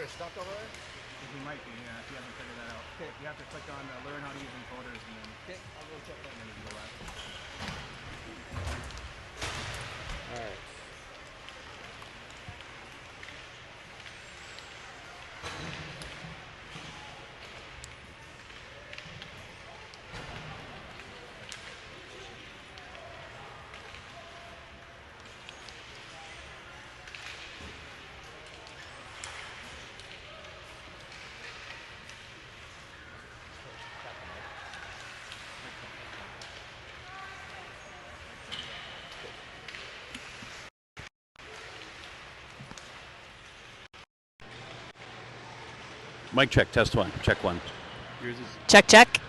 encoder stuck over there? He might be, yeah, if you haven't figured that out. Okay, you have to click on learn how to use encoders and then. Okay, I'll go check that. And then you go back. Alright. Mic check, test one, check one. Yours is. Check, check.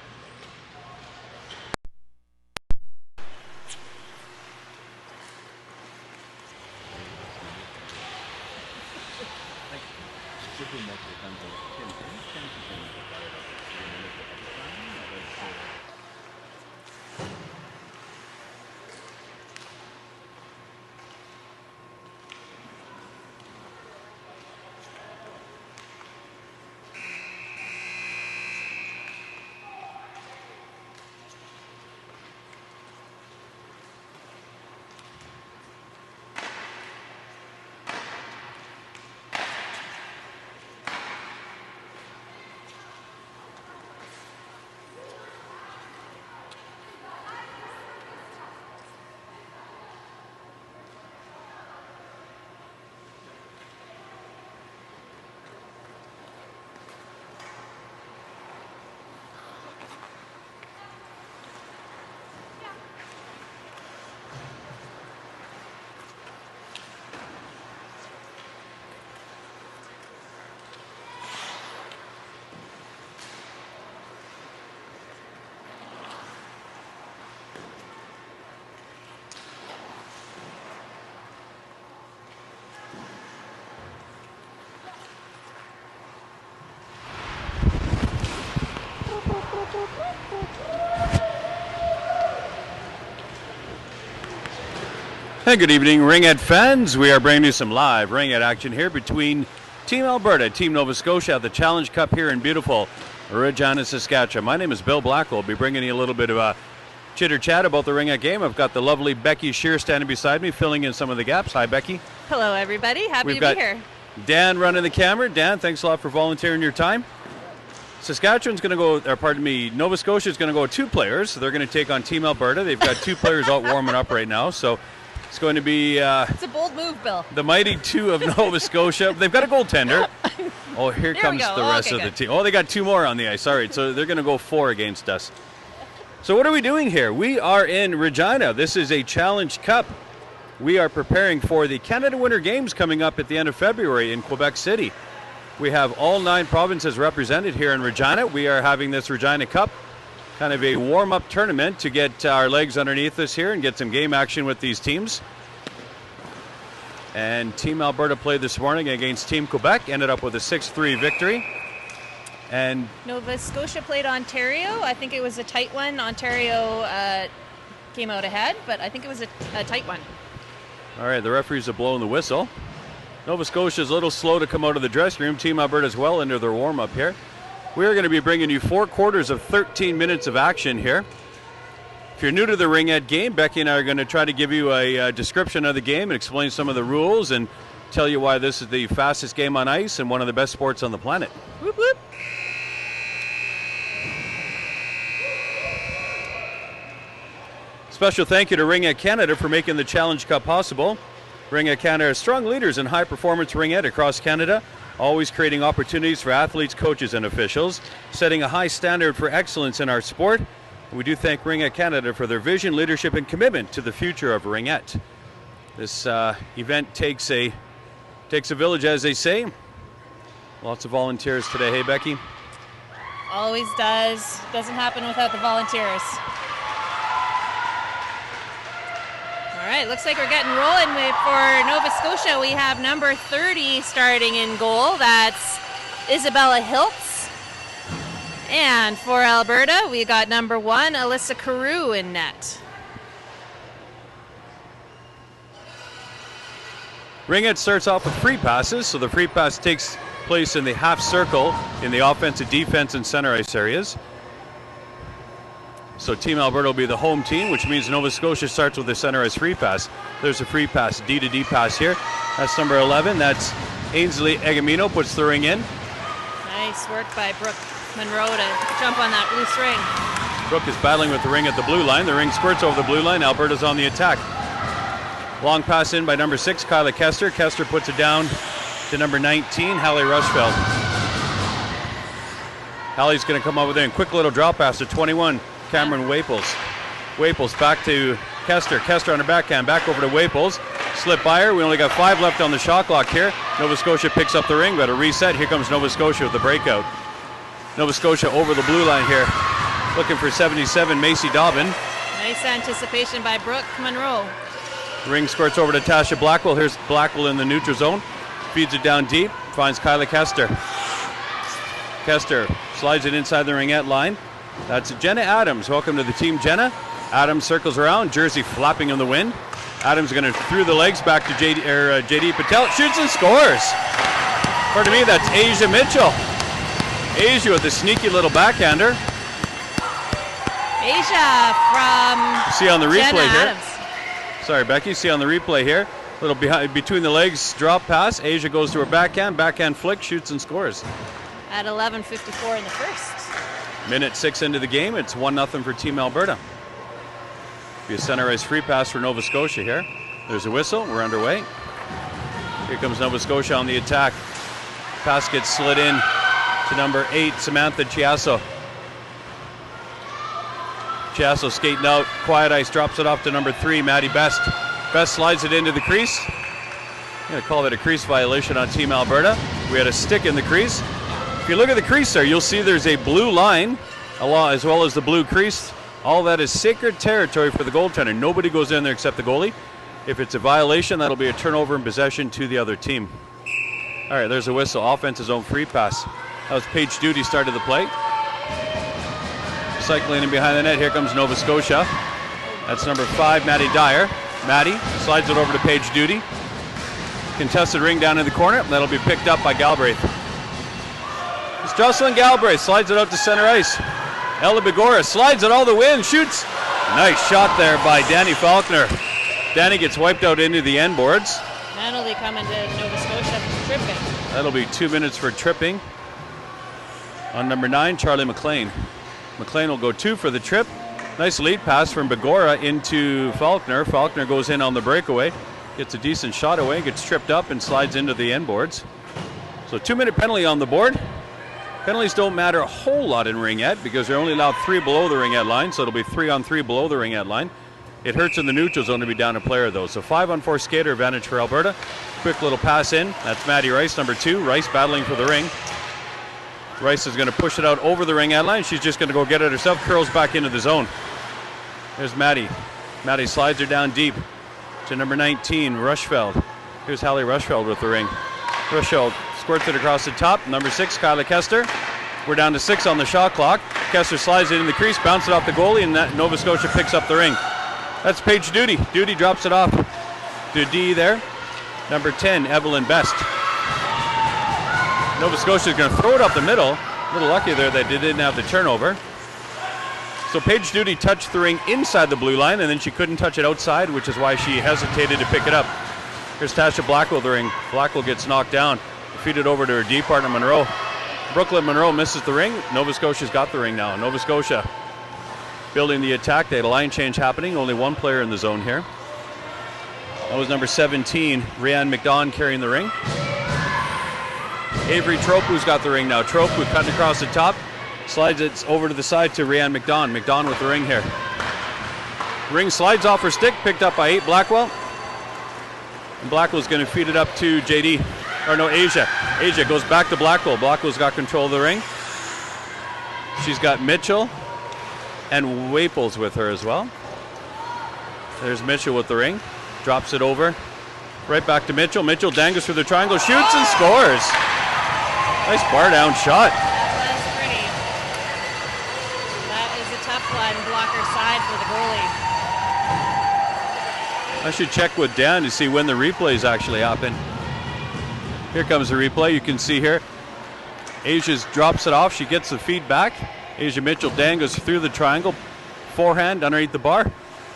Hey, good evening, Ringhead fans. We are bringing you some live Ringhead action here between Team Alberta, Team Nova Scotia at the Challenge Cup here in beautiful Regina, Saskatchewan. My name is Bill Blackwell. I'll be bringing you a little bit of a chitter-chat about the Ringhead game. I've got the lovely Becky Shear standing beside me, filling in some of the gaps. Hi, Becky. Hello, everybody. Happy to be here. Dan running the camera. Dan, thanks a lot for volunteering your time. Saskatchewan's going to go, or pardon me, Nova Scotia is going to go with two players. So they're going to take on Team Alberta. They've got two players out warming up right now. So it's going to be it's a bold move, Bill. The mighty two of Nova Scotia. They've got a goaltender. Oh, here comes the rest of the team. Oh, they got two more on the ice. All right, so they're going to go 4 against us. So what are we doing here? We are in Regina. This is a Challenge Cup. We are preparing for the Canada Winter Games coming up at the end of February in Quebec City. We have all 9 provinces represented here in Regina. We are having this Regina Cup, kind of a warm-up tournament to get our legs underneath us here and get some game action with these teams. And Team Alberta played this morning against Team Quebec, ended up with a 6-3 victory. And Nova Scotia played Ontario. I think it was a tight one. Ontario came out ahead, but I think it was a tight one. All right, the referees have blown the whistle. Nova Scotia is a little slow to come out of the dressing room. Team Alberta is well into their warm-up here. We are going to be bringing you 4 quarters of 13 minutes of action here. If you're new to the Ringhead game, Becky and I are going to try to give you a description of the game and explain some of the rules and tell you why this is the fastest game on ice and one of the best sports on the planet. Whoop, whoop. Special thank you to Ringhead Canada for making the Challenge Cup possible. Ringhead Canada is strong leaders in high-performance ringhead across Canada, always creating opportunities for athletes, coaches, and officials, setting a high standard for excellence in our sport. We do thank Ringhead Canada for their vision, leadership, and commitment to the future of ringhead. This event takes a village, as they say. Lots of volunteers today. Hey, Becky? Always does. Doesn't happen without the volunteers. All right, looks like we're getting rolling. For Nova Scotia, we have number 30 starting in goal. That's Isabella Hiltz. And for Alberta, we got number 1, Alyssa Carew in net. Ringhead starts off with free passes, so the free pass takes place in the half circle in the offensive, defense, and center ice areas. So Team Alberta will be the home team, which means Nova Scotia starts with a center ice free pass. There's a free pass, D to D pass here. That's number 11. That's Ainsley Egamino, puts the ring in. Nice work by Brooke Monroe to jump on that loose ring. Brooke is battling with the ring at the blue line. The ring squirts over the blue line. Alberta's on the attack. Long pass in by number 6, Kyla Kester. Kester puts it down to number 19, Hallie Rushfeld. Hallie's going to come up with it. A quick little drop pass to 21, Cameron Waples. Waples back to Kester. Kester on her backhand. Back over to Waples. Slip by her. We only got 5 left on the shot clock here. Nova Scotia picks up the ring. Got a reset. Here comes Nova Scotia with the breakout. Nova Scotia over the blue line here. Looking for 77, Macy Dobbin. Nice anticipation by Brooke Monroe. Ring squirts over to Tasha Blackwell. Here's Blackwell in the neutral zone. Feeds it down deep. Finds Kyla Kester. Kester slides it inside the ringette line. That's Jenna Adams. Welcome to the team, Jenna. Adams circles around. Jersey flapping in the wind. Adams going to through the legs back to JD Patel. Shoots and scores. Pardon me, that's Asia Mitchell. Asia with a sneaky little backhander. Asia from See on the replay Jenna here. Adams. Sorry, Becky. See on the replay here. Little behind, between the legs drop pass. Asia goes to her backhand flick, shoots and scores. At 11:54 in the first. Minute 6 into the game. It's 1-0 for Team Alberta. Be a center ice free pass for Nova Scotia here. There's a whistle. We're underway. Here comes Nova Scotia on the attack. Pass gets slid in to number 8, Samantha Chiasso. Chiasso skating out. Quiet ice drops it off to number 3, Maddie Best. Best slides it into the crease. I'm going to call that a crease violation on Team Alberta. We had a stick in the crease. If you look at the crease there, you'll see there's a blue line as well as the blue crease. All that is sacred territory for the goaltender. Nobody goes in there except the goalie. If it's a violation, that'll be a turnover and possession to the other team. All right, there's a whistle. Offense's own free pass. That was Paige Duty started the play. Cycling in behind the net. Here comes Nova Scotia. That's number 5, Maddie Dyer. Maddie slides it over to Paige Duty. Contested ring down in the corner. That'll be picked up by Galbraith. It's Jocelyn Galbraith. Slides it out to center ice. Ella Begora slides it all the way and shoots. Nice shot there by Danny Faulkner. Danny gets wiped out into the end boards. Penalty coming to Nova Scotia for tripping. That'll be 2 minutes for tripping. On number 9, Charlie McLean. McLean will go 2 for the trip. Nice lead pass from Begora into Faulkner. Faulkner goes in on the breakaway. Gets a decent shot away, gets tripped up and slides into the end boards. So 2-minute penalty on the board. Penalties don't matter a whole lot in ringette because they're only allowed 3 below the ringette line, so it'll be 3-on-3 below the ringette line. It hurts in the neutral zone to be down a player though. So 5-on-4 skater advantage for Alberta. Quick little pass in. That's Maddie Rice, number 2. Rice battling for the ring. Rice is going to push it out over the ringette line. She's just going to go get it herself. Curls back into the zone. There's Maddie. Maddie slides her down deep to number 19, Rushfeld. Here's Hallie Rushfeld with the ring. Rushfeld squirts it across the top. Number 6, Kyla Kester. We're down to 6 on the shot clock. Kester slides it in the crease, bounces it off the goalie, and Nova Scotia picks up the ring. That's Paige Duty. Duty drops it off to D there. Number 10, Evelyn Best. Nova Scotia is going to throw it up the middle. A little lucky there that they didn't have the turnover. So Paige Duty touched the ring inside the blue line, and then she couldn't touch it outside, which is why she hesitated to pick it up. Here's Tasha Blackwell the ring. Blackwell gets knocked down. Feed it over to her D partner, Monroe. Brooklyn Monroe misses the ring. Nova Scotia's got the ring now. Nova Scotia building the attack. They had a line change happening. Only one player in the zone here. That was number 17, Rhiannon McDonald carrying the ring. Avery Tropu's got the ring now. Tropu cutting across the top. Slides it over to the side to Rhiannon McDonald. McDonald with the ring here. Ring slides off her stick, picked up by 8, Blackwell. And Blackwell's going to feed it up to JD. Or no, Asia. Asia goes back to Blackwell. Blackwell's got control of the ring. She's got Mitchell and Waples with her as well. There's Mitchell with the ring. Drops it over. Right back to Mitchell. Mitchell dangles through the triangle, shoots and scores. Nice bar down shot. That was pretty. That is a tough one. Blocker side for the goalie. I should check with Dan to see when the replays actually happen. Here comes the replay. You can see here Asia drops it off. She gets the feed back. Asia Mitchell dangles through the triangle. Forehand underneath the bar.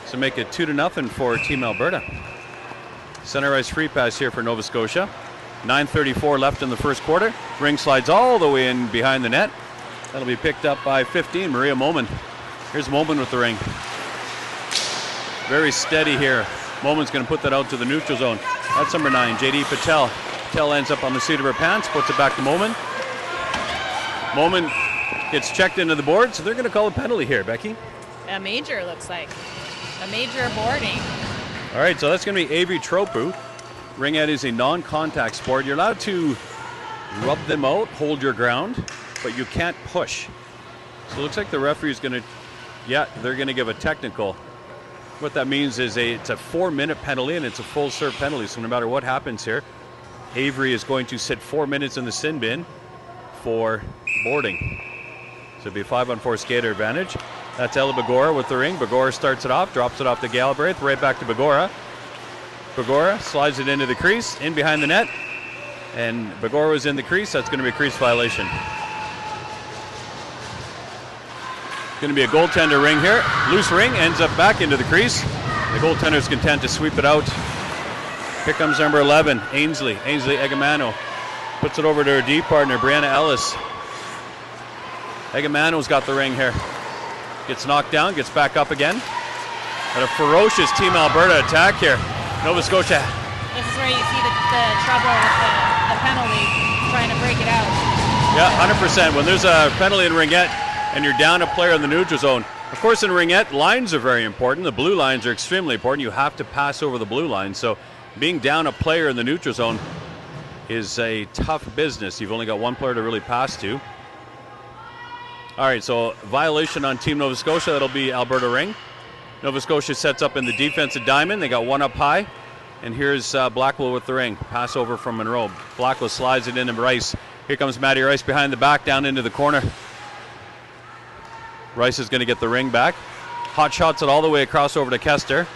So make it 2-0 for Team Alberta. Center ice free pass here for Nova Scotia. 9:34 left in the first quarter. Ring slides all the way in behind the net. That'll be picked up by 15, Maria Moman. Here's Moman with the ring. Very steady here. Moman's going to put that out to the neutral zone. That's number 9, JD Patel. Patel ends up on the seat of her pants, puts it back to Moman. Moman gets checked into the board, so they're going to call a penalty here, Becky. A major, looks like. A major boarding. All right, so that's going to be Avery Tropu. Ringette is a non-contact sport. You're allowed to rub them out, hold your ground, but you can't push. So it looks like the referee is going to, they're going to give a technical. What that means is it's a 4-minute penalty, and it's a full serve penalty. So no matter what happens here, Avery is going to sit 4 minutes in the sin bin for boarding. So it'll be a 5-on-4 skater advantage. That's Ella Bagora with the ring. Bagora starts it off, drops it off to Galbraith, right back to Bagora. Bagora slides it into the crease, in behind the net. And Bagora was in the crease. That's going to be a crease violation. Going to be a goaltender ring here. Loose ring, ends up back into the crease. The goaltender's content to sweep it out. Here comes number 11, Ainsley Egamano. Puts it over to her D partner, Brianna Ellis. Egamano's got the ring here. Gets knocked down, gets back up again. And a ferocious Team Alberta attack here. Nova Scotia. This is where you see the trouble with the penalty, trying to break it out. Yeah, 100%. When there's a penalty in ringette and you're down a player in the neutral zone, of course in ringette, lines are very important. The blue lines are extremely important. You have to pass over the blue line. So being down a player in the neutral zone is a tough business. You've only got one player to really pass to. All right, so violation on Team Nova Scotia. That'll be Alberta ring. Nova Scotia sets up in the defensive diamond. They got one up high. And here's Blackwell with the ring. Pass over from Monroe. Blackwell slides it into Rice. Here comes Maddie Rice behind the back, down into the corner. Rice is going to get the ring back. Hot shots it all the way across over to Kester.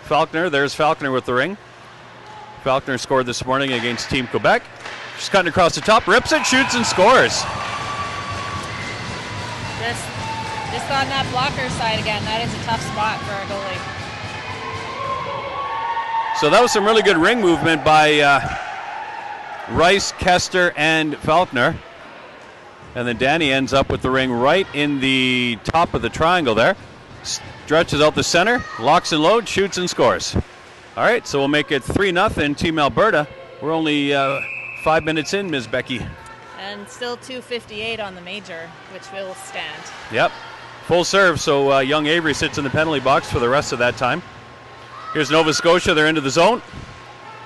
Falconer, there's Falconer with the ring. Falconer scored this morning against Team Quebec. She's cutting across the top, rips it, shoots, and scores. Just on that blocker side again, that is a tough spot for a goalie. So that was some really good ring movement by Rice, Kester, and Falconer. And then Danny ends up with the ring right in the top of the triangle there. Stretches out the center, locks and loads, shoots and scores. All right, so we'll make it 3-0 Team Alberta. We're only 5 minutes in, Ms. Becky. And still 2:58 on the major, which will stand. Yep, full serve, so young Avery sits in the penalty box for the rest of that time. Here's Nova Scotia, they're into the zone.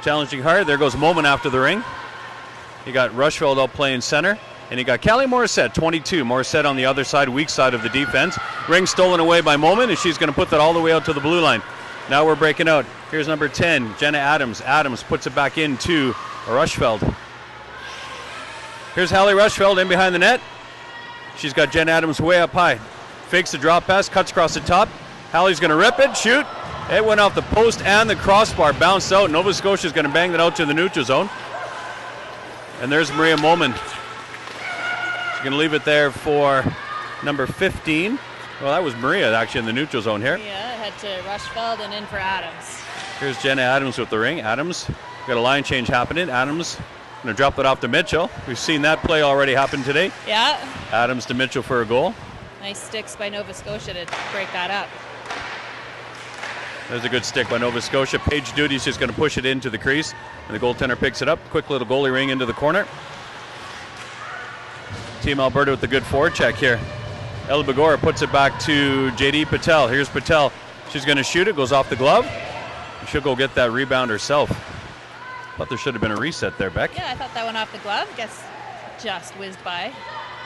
Challenging hard, there goes Moman after the ring. You got Rushfeld out playing center. And you got Callie Morissette, 22. Morissette on the other side, weak side of the defense. Ring stolen away by Moman, and she's going to put that all the way out to the blue line. Now we're breaking out. Here's number 10, Jenna Adams. Adams puts it back into Rushfeld. Here's Hallie Rushfeld in behind the net. She's got Jenna Adams way up high. Fakes the drop pass, cuts across the top. Hallie's going to rip it, shoot. It went off the post and the crossbar, bounced out. Nova Scotia's going to bang that out to the neutral zone. And there's Maria Moman. She's going to leave it there for number 15. Well, that was Maria actually in the neutral zone here. Yeah, head to Rushfeld and in for Adams. Here's Jenna Adams with the ring. Adams got a line change happening. Adams going to drop it off to Mitchell. We've seen that play already happen today. Yeah. Adams to Mitchell for a goal. Nice sticks by Nova Scotia to break that up. There's a good stick by Nova Scotia. Paige Duty's just going to push it into the crease, and the goaltender picks it up. Quick little goalie ring into the corner. Team Alberta with the good forecheck here. El Bagora puts it back to JD Patel. Here's Patel. She's going to shoot it, goes off the glove. She'll go get that rebound herself. Thought there should have been a reset there, Beck. Yeah, I thought that went off the glove. Guess just whizzed by.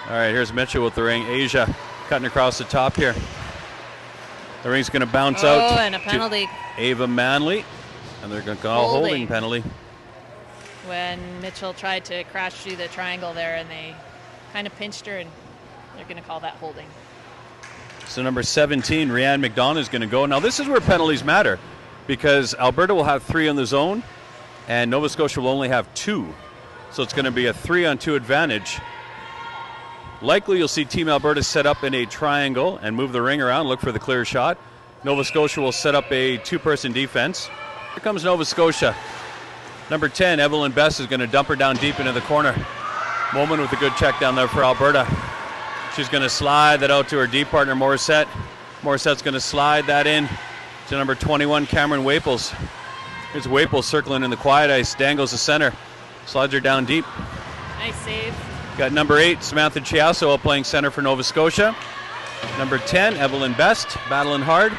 All right, here's Mitchell with the ring. Asia cutting across the top here. The ring's going to bounce out. Oh, and a penalty. Ava Manley. And they're going to call a holding penalty. When Mitchell tried to crash through the triangle there, and they kind of pinched her, and they're going to call that holding. So number 17, Rianne McDonough is going to go. Now this is where penalties matter, because Alberta will have 3 in the zone, and Nova Scotia will only have 2. So it's going to be a 3-on-2 advantage. Likely you'll see Team Alberta set up in a triangle and move the ring around, look for the clear shot. Nova Scotia will set up a 2-person defense. Here comes Nova Scotia. Number 10, Evelyn Best, is going to dump her down deep into the corner. Moment with a good check down there for Alberta. She's going to slide that out to her deep partner, Morissette. Morissette's going to slide that in to number 21, Cameron Waples. Here's Waples circling in the quiet ice, dangles the center, slides her down deep. Nice save. Got number 8, Samantha Chiasso, playing center for Nova Scotia. Number 10, Evelyn Best, battling hard.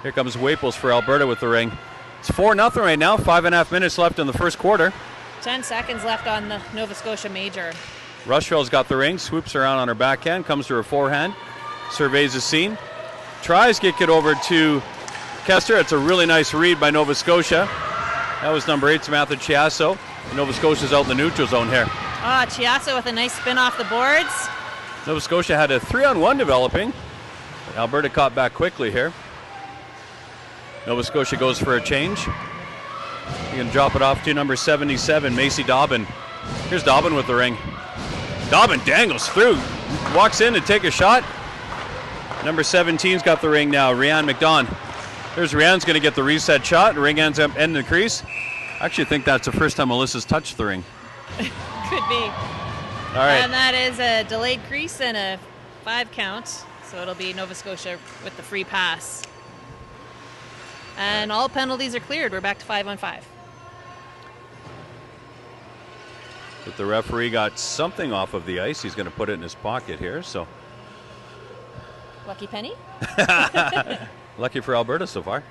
Here comes Waples for Alberta with the ring. It's 4-0 right now, 5.5 minutes left in the first quarter. 10 seconds left on the Nova Scotia major. Rushfeld's got the ring, swoops around on her backhand, comes to her forehand, surveys the scene, tries to get it over to Kester. It's a really nice read by Nova Scotia. That was number 8, Samantha Chiasso. Nova Scotia's out in the neutral zone here. Chiasso with a nice spin off the boards. Nova Scotia had a 3-on-1 developing. Alberta caught back quickly here. Nova Scotia goes for a change. You can drop it off to number 77, Macy Dobbin. Here's Dobbin with the ring. Dobbin dangles through, walks in to take a shot. Number 17's got the ring now, Rianne McDonald. There's Rianne's going to get the reset shot. The ring ends up in the crease. I actually think that's the first time Alyssa's touched the ring. Could be. All right. And that is a delayed crease and a 5 count. So it'll be Nova Scotia with the free pass. And all penalties are cleared. We're back to 5-on-5. But the referee got something off of the ice. He's going to put it in his pocket here. So Lucky penny? lucky for Alberta so far.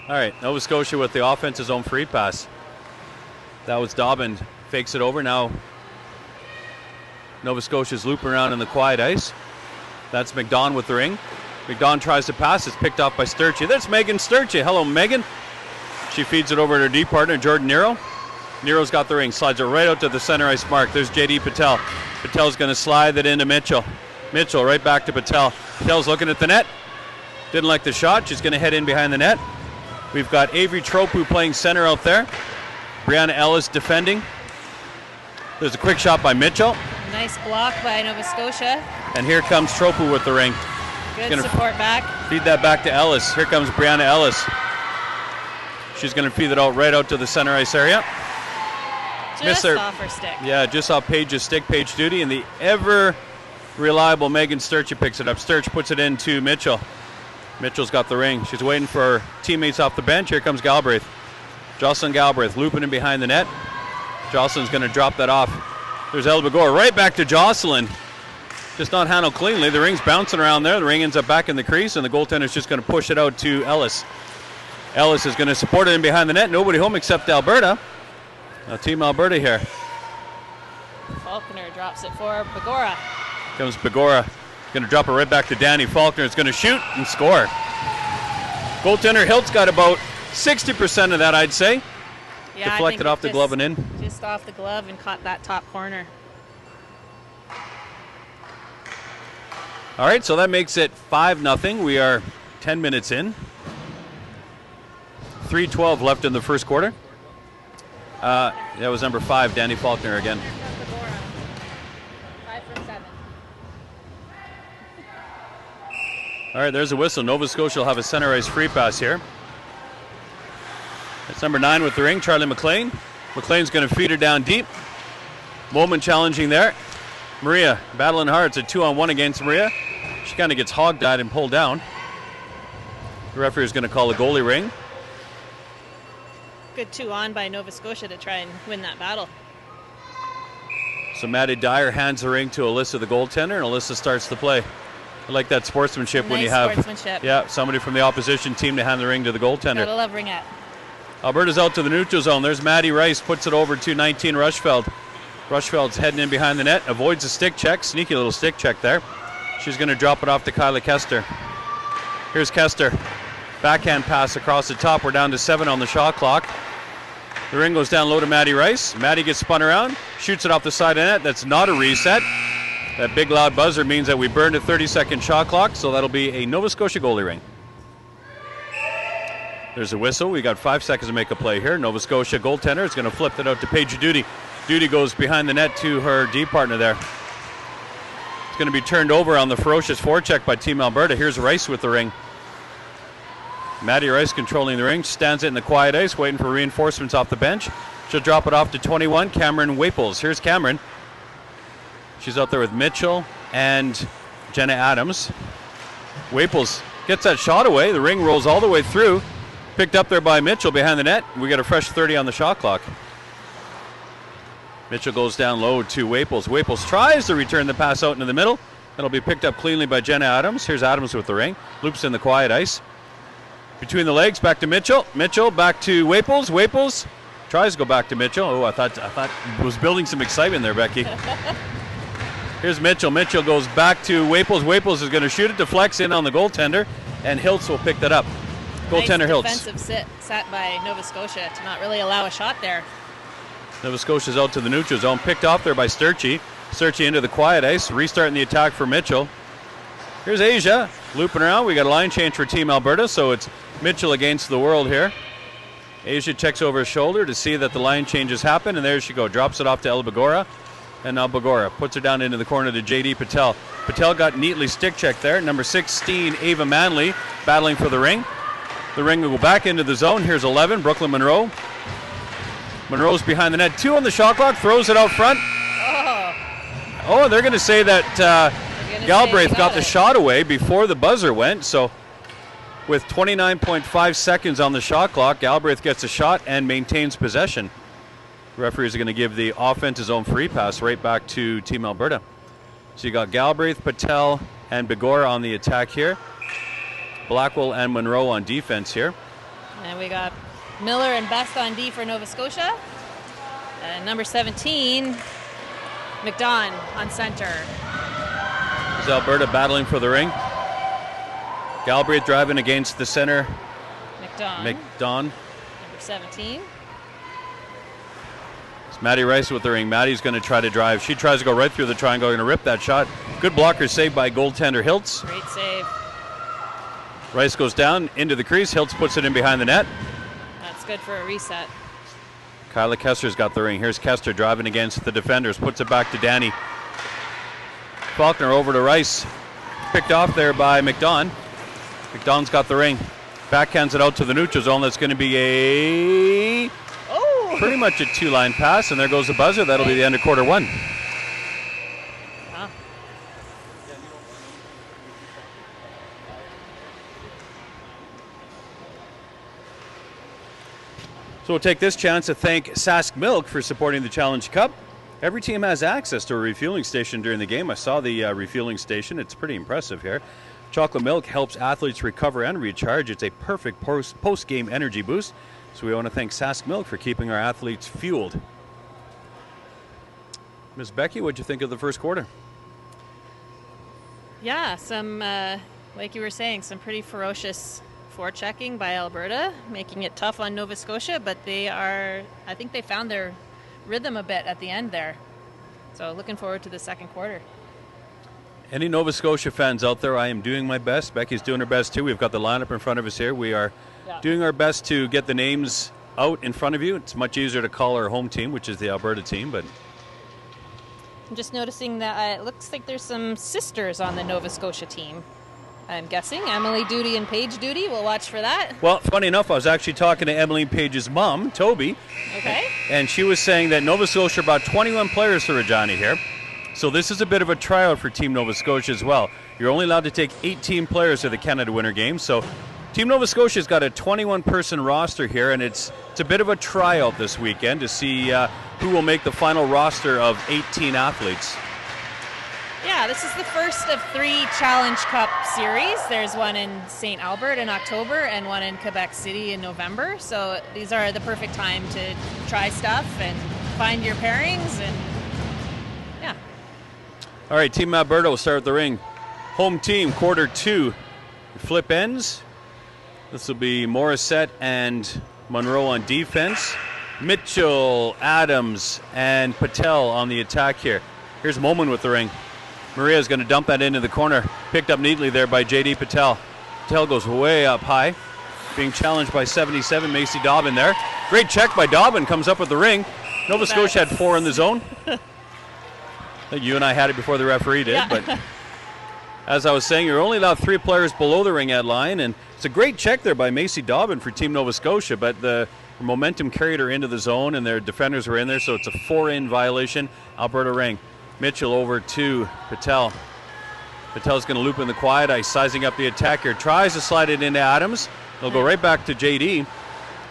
All right, Nova Scotia with the offense's own free pass. That was Dobbin, fakes it over. Now Nova Scotia's looping around in the quiet ice. That's McDonald with the ring. McDonald tries to pass. It's picked off by Sturchy. There's Megan Sturchy. Hello, Megan. She feeds it over to her deep partner, Jordan Nero. Nero's got the ring, slides it right out to the center ice mark. There's JD Patel. Patel's going to slide it into Mitchell. Mitchell right back to Patel. Patel's looking at the net. Didn't like the shot. She's going to head in behind the net. We've got Avery Tropu playing center out there. Brianna Ellis defending. There's a quick shot by Mitchell. Nice block by Nova Scotia. And here comes Tropu with the ring. Good support back. Feed that back to Ellis. Here comes Brianna Ellis. She's going to feed it out right out to the center ice area. Just off her stick. Yeah, just off Page's stick, Page duty, and the ever reliable Megan Sturchy picks it up. Sturch puts it into Mitchell. Mitchell's got the ring. She's waiting for her teammates off the bench. Here comes Galbraith. Jocelyn Galbraith looping in behind the net. Jocelyn's going to drop that off. There's Ella Begor right back to Jocelyn. Just not handled cleanly. The ring's bouncing around there. The ring ends up back in the crease, and the goaltender's just going to push it out to Ellis. Ellis is going to support it in behind the net. Nobody home except Alberta. Now Team Alberta here. Faulkner drops it for Begora. Comes Begora. Going to drop it right back to Danny Faulkner. It's going to shoot and score. Goaltender Hilt's got about 60% of that, I'd say. Yeah, deflected off the glove and in. Just off the glove and caught that top corner. All right, so that makes it 5-0. We are 10 minutes in. 3:12 left in the first quarter. That was number 5, Danny Faulkner again. 5 from 7. All right, there's a whistle. Nova Scotia will have a center ice free pass here. It's number 9 with the ring, Charlie McLean. McLean's going to feed her down deep. Moment challenging there. Maria battling hard. It's a 2-on-1 against Maria. She kind of gets hog-tied and pulled down. The referee is going to call a goalie ring. Good 2-on by Nova Scotia to try and win that battle. So Maddie Dyer hands the ring to Alyssa, the goaltender, and Alyssa starts the play. I like that sportsmanship when you have somebody from the opposition team to hand the ring to the goaltender. Gotta love ringette. Alberta's out to the neutral zone. There's Maddie Rice, puts it over to 19 Rushfeld. Rushfeld's heading in behind the net, avoids a stick check, sneaky little stick check there. She's going to drop it off to Kyla Kester. Here's Kester. Backhand pass across the top. We're down to 7 on the shot clock. The ring goes down low to Maddie Rice. Maddie gets spun around, shoots it off the side of the net. That's not a reset. That big loud buzzer means that we burned a 30-second shot clock, so that'll be a Nova Scotia goalie ring. There's a whistle. We got 5 seconds to make a play here. Nova Scotia goaltender is going to flip it out to Paige Duty. Duty goes behind the net to her D partner there. It's going to be turned over on the ferocious forecheck by Team Alberta. Here's Rice with the ring. Maddie Rice controlling the ring, stands it in the quiet ice, waiting for reinforcements off the bench. She'll drop it off to 21, Cameron Waples. Here's Cameron. She's out there with Mitchell and Jenna Adams. Waples gets that shot away. The ring rolls all the way through. Picked up there by Mitchell behind the net. We got a fresh 30 on the shot clock. Mitchell goes down low to Waples. Waples tries to return the pass out into the middle. That'll be picked up cleanly by Jenna Adams. Here's Adams with the ring. Loops in the quiet ice. Between the legs, back to Mitchell. Mitchell back to Waples. Waples tries to go back to Mitchell. Oh, I thought was building some excitement there, Becky. Here's Mitchell. Mitchell goes back to Waples. Waples is going to shoot it, deflects in on the goaltender, and Hiltz will pick that up. Goaltender Hiltz. Nice defensive set by Nova Scotia to not really allow a shot there. Nova Scotia's out to the neutral zone, picked off there by Sturchy. Sturchy into the quiet ice, restarting the attack for Mitchell. Here's Asia, looping around. We got a line change for Team Alberta, so it's Mitchell against the world here. Asia checks over his shoulder to see that the line changes happen, and there she goes. Drops it off to Elbagora, and now Bagora puts her down into the corner to JD Patel. Patel got neatly stick checked there. Number 16, Ava Manley, battling for the ring. The ring will go back into the zone. Here's 11, Brooklyn Monroe. Monroe's behind the net. 2 on the shot clock, throws it out front. Oh, they're going to say that Galbraith got the shot away before the buzzer went. So with 29.5 seconds on the shot clock, Galbraith gets a shot and maintains possession. Referees are going to give the offense his own free pass right back to Team Alberta. So you got Galbraith, Patel, and Begora on the attack here. Blackwell and Monroe on defense here. And we got Miller and Best on D for Nova Scotia. And number 17, McDonald on center. Is Alberta battling for the ring. Galbraith driving against the center. McDonald. Number 17. It's Maddie Rice with the ring. Maddie's going to try to drive. She tries to go right through the triangle, going to rip that shot. Good blocker saved by goaltender Hiltz. Great save. Rice goes down into the crease. Hiltz puts it in behind the net. That's good for a reset. Kyla Kester's got the ring. Here's Kester driving against the defenders. Puts it back to Danny. Faulkner over to Rice. Picked off there by McDonald. McDonald's got the ring. Backhands it out to the neutral zone. That's going to be a pretty much a 2-line pass. And there goes the buzzer. That'll be the end of quarter 1. Huh. So we'll take this chance to thank Sask Milk for supporting the Challenge Cup. Every team has access to a refueling station during the game. I saw the refueling station. It's pretty impressive here. Chocolate milk helps athletes recover and recharge. It's a perfect post-game energy boost. So we want to thank Sask Milk for keeping our athletes fueled. Ms. Becky, what'd you think of the first quarter? Yeah, some, like you were saying, some pretty ferocious forechecking by Alberta, making it tough on Nova Scotia, but I think they found their rhythm a bit at the end there. So looking forward to the second quarter. Any Nova Scotia fans out there, I am doing my best. Becky's doing her best too. We've got the lineup in front of us here. We are doing our best to get the names out in front of you. It's much easier to call our home team, which is the Alberta team, but I'm just noticing that it looks like there's some sisters on the Nova Scotia team. I'm guessing Emily Duty and Paige Duty. We'll watch for that. Well, funny enough, I was actually talking to Emily Page's mom, Toby. Okay. And she was saying that Nova Scotia brought 21 players to Regina here. So this is a bit of a tryout for Team Nova Scotia as well. You're only allowed to take 18 players to the Canada Winter Games. So Team Nova Scotia's got a 21-person roster here, and it's a bit of a tryout this weekend to see who will make the final roster of 18 athletes. Yeah, this is the first of 3 Challenge Cup series. There's one in St. Albert in October and one in Quebec City in November. So these are the perfect time to try stuff and find your pairings. And yeah. All right, Team Alberta will start at the ring. Home team, quarter 2. Flip ends. This will be Morissette and Monroe on defense. Mitchell, Adams, and Patel on the attack here. Here's Moman with the ring. Maria's going to dump that into the corner. Picked up neatly there by JD Patel. Patel goes way up high. being challenged by 77, Macy Dobbin there. Great check by Dobbin, comes up with the ring. Nova Scotia had 4 in the zone. I think you and I had it before the referee did, but as I was saying, you're only allowed 3 players below the ring ad line, and it's a great check there by Macy Dobbin for Team Nova Scotia, but the momentum carried her into the zone, and their defenders were in there, so it's a 4-in violation. Alberta ring. Mitchell over to Patel. Patel's going to loop in the quiet ice, sizing up the attack here. Tries to slide it into Adams. They'll go right back to JD.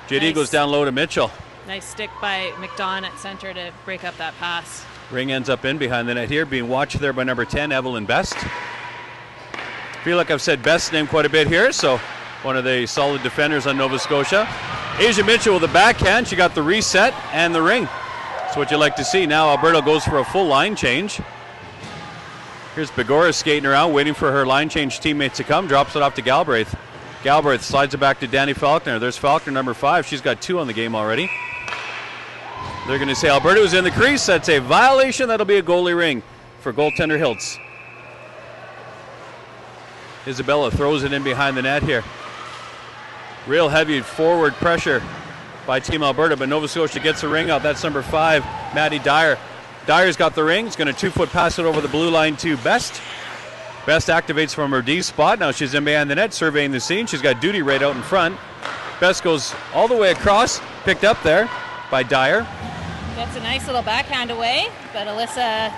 JD goes down low to Mitchell. Nice stick by McDonagh at center to break up that pass. Ring ends up in behind the net here, being watched there by number 10, Evelyn Best. Feel like I've said Best's name quite a bit here, so one of the solid defenders on Nova Scotia. Asia Mitchell with a backhand. She got the reset and the ring. That's what you like to see. Now Alberta goes for a full line change. Here's Begora skating around, waiting for her line change teammates to come. Drops it off to Galbraith. Galbraith slides it back to Danny Faulkner. There's Faulkner, number 5. She's got 2 on the game already. They're going to say Alberta was in the crease. That's a violation. That'll be a goalie ring for goaltender Hiltz. Isabella throws it in behind the net here. Real heavy forward pressure by Team Alberta, but Nova Scotia gets the ring out. That's number 5, Maddie Dyer. Dyer's got the ring. He's going to 2-foot pass it over the blue line to Best. Best activates from her D spot. Now she's in behind the net, surveying the scene. She's got duty right out in front. Best goes all the way across, picked up there by Dyer. Gets a nice little backhand away, but Alyssa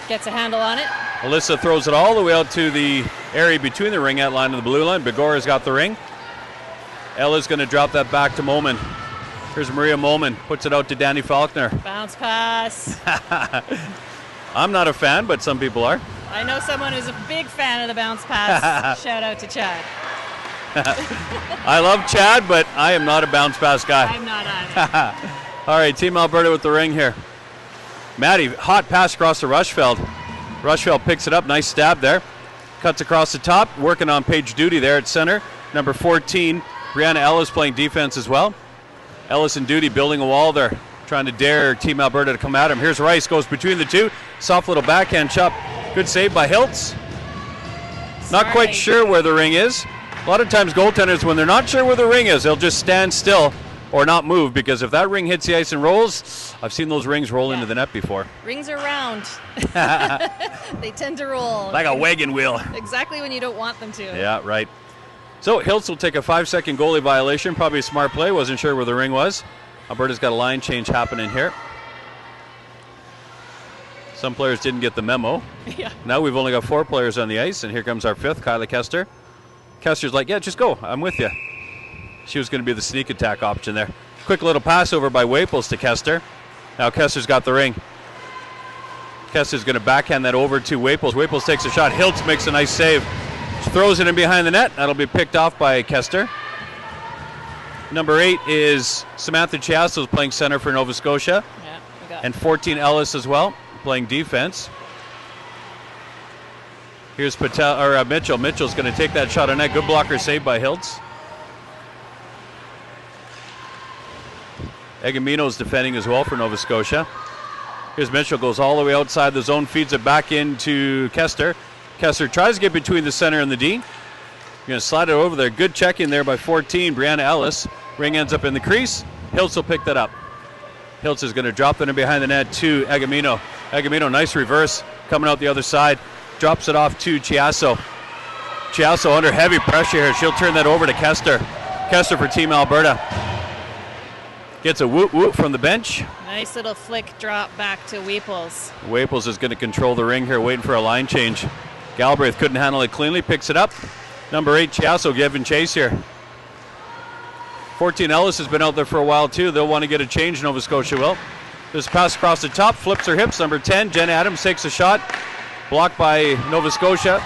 gets a handle on it. Alyssa throws it all the way out to the area between the ring at line and the blue line. Begora's got the ring. Ella's going to drop that back to Moman. Here's Maria Moman, puts it out to Danny Faulkner. Bounce pass. I'm not a fan, but some people are. I know someone who's a big fan of the bounce pass. Shout out to Chad. I love Chad, but I am not a bounce pass guy. I'm not either. All right, Team Alberta with the ring here. Maddie, hot pass across to Rushfeld. Rushfeld picks it up, nice stab there. Cuts across the top, working on page duty there at center. Number 14, Brianna Ellis playing defense as well. Ellis and Duty building a wall there, trying to dare Team Alberta to come at him. Here's Rice, goes between the two. Soft little backhand chop. Good save by Hiltz. Not quite sure where the ring is. A lot of times goaltenders, when they're not sure where the ring is, they'll just stand still or not move, because if that ring hits the ice and rolls, I've seen those rings roll into the net before. Rings are round. They tend to roll. Like a wagon wheel. Exactly when you don't want them to. Yeah, right. So Hiltz will take a 5-second goalie violation. Probably a smart play. Wasn't sure where the ring was. Alberta's got a line change happening here. Some players didn't get the memo. Yeah. Now we've only got 4 players on the ice, and here comes our 5th, Kyla Kester. Kester's like, yeah, just go. I'm with you. She was going to be the sneak attack option there. Quick little pass over by Waples to Kester. Now Kester's got the ring. Kester's going to backhand that over to Waples. Waples takes a shot. Hiltz makes a nice save. She throws it in behind the net. That'll be picked off by Kester. Number 8 is Samantha Chiassos playing center for Nova Scotia. Yeah, we got And 14 Ellis as well, playing defense. Here's Mitchell. Mitchell's going to take that shot on net. Good blocker save by Hiltz. Egamino's defending as well for Nova Scotia. Here's Mitchell, goes all the way outside the zone, feeds it back into Kester. Kester tries to get between the center and the D. Going to slide it over there. Good check in there by 14, Brianna Ellis. Ring ends up in the crease. Hiltz will pick that up. Hiltz is going to drop it in behind the net to Egamino. Egamino, nice reverse, coming out the other side. Drops it off to Chiasso. Chiasso under heavy pressure here. She'll turn that over to Kester. Kester for Team Alberta. Gets a whoop from the bench. nice little flick drop back to Waples. Waples is going to control the ring here, waiting for a line change. Galbraith couldn't handle it cleanly, picks it up. Number 8, Chiasso giving chase here. 14 Ellis has been out there for a while too. They'll want to get a change, Nova Scotia will. This pass across the top, flips her hips. Number 10, Jen Adams takes a shot. Blocked by Nova Scotia.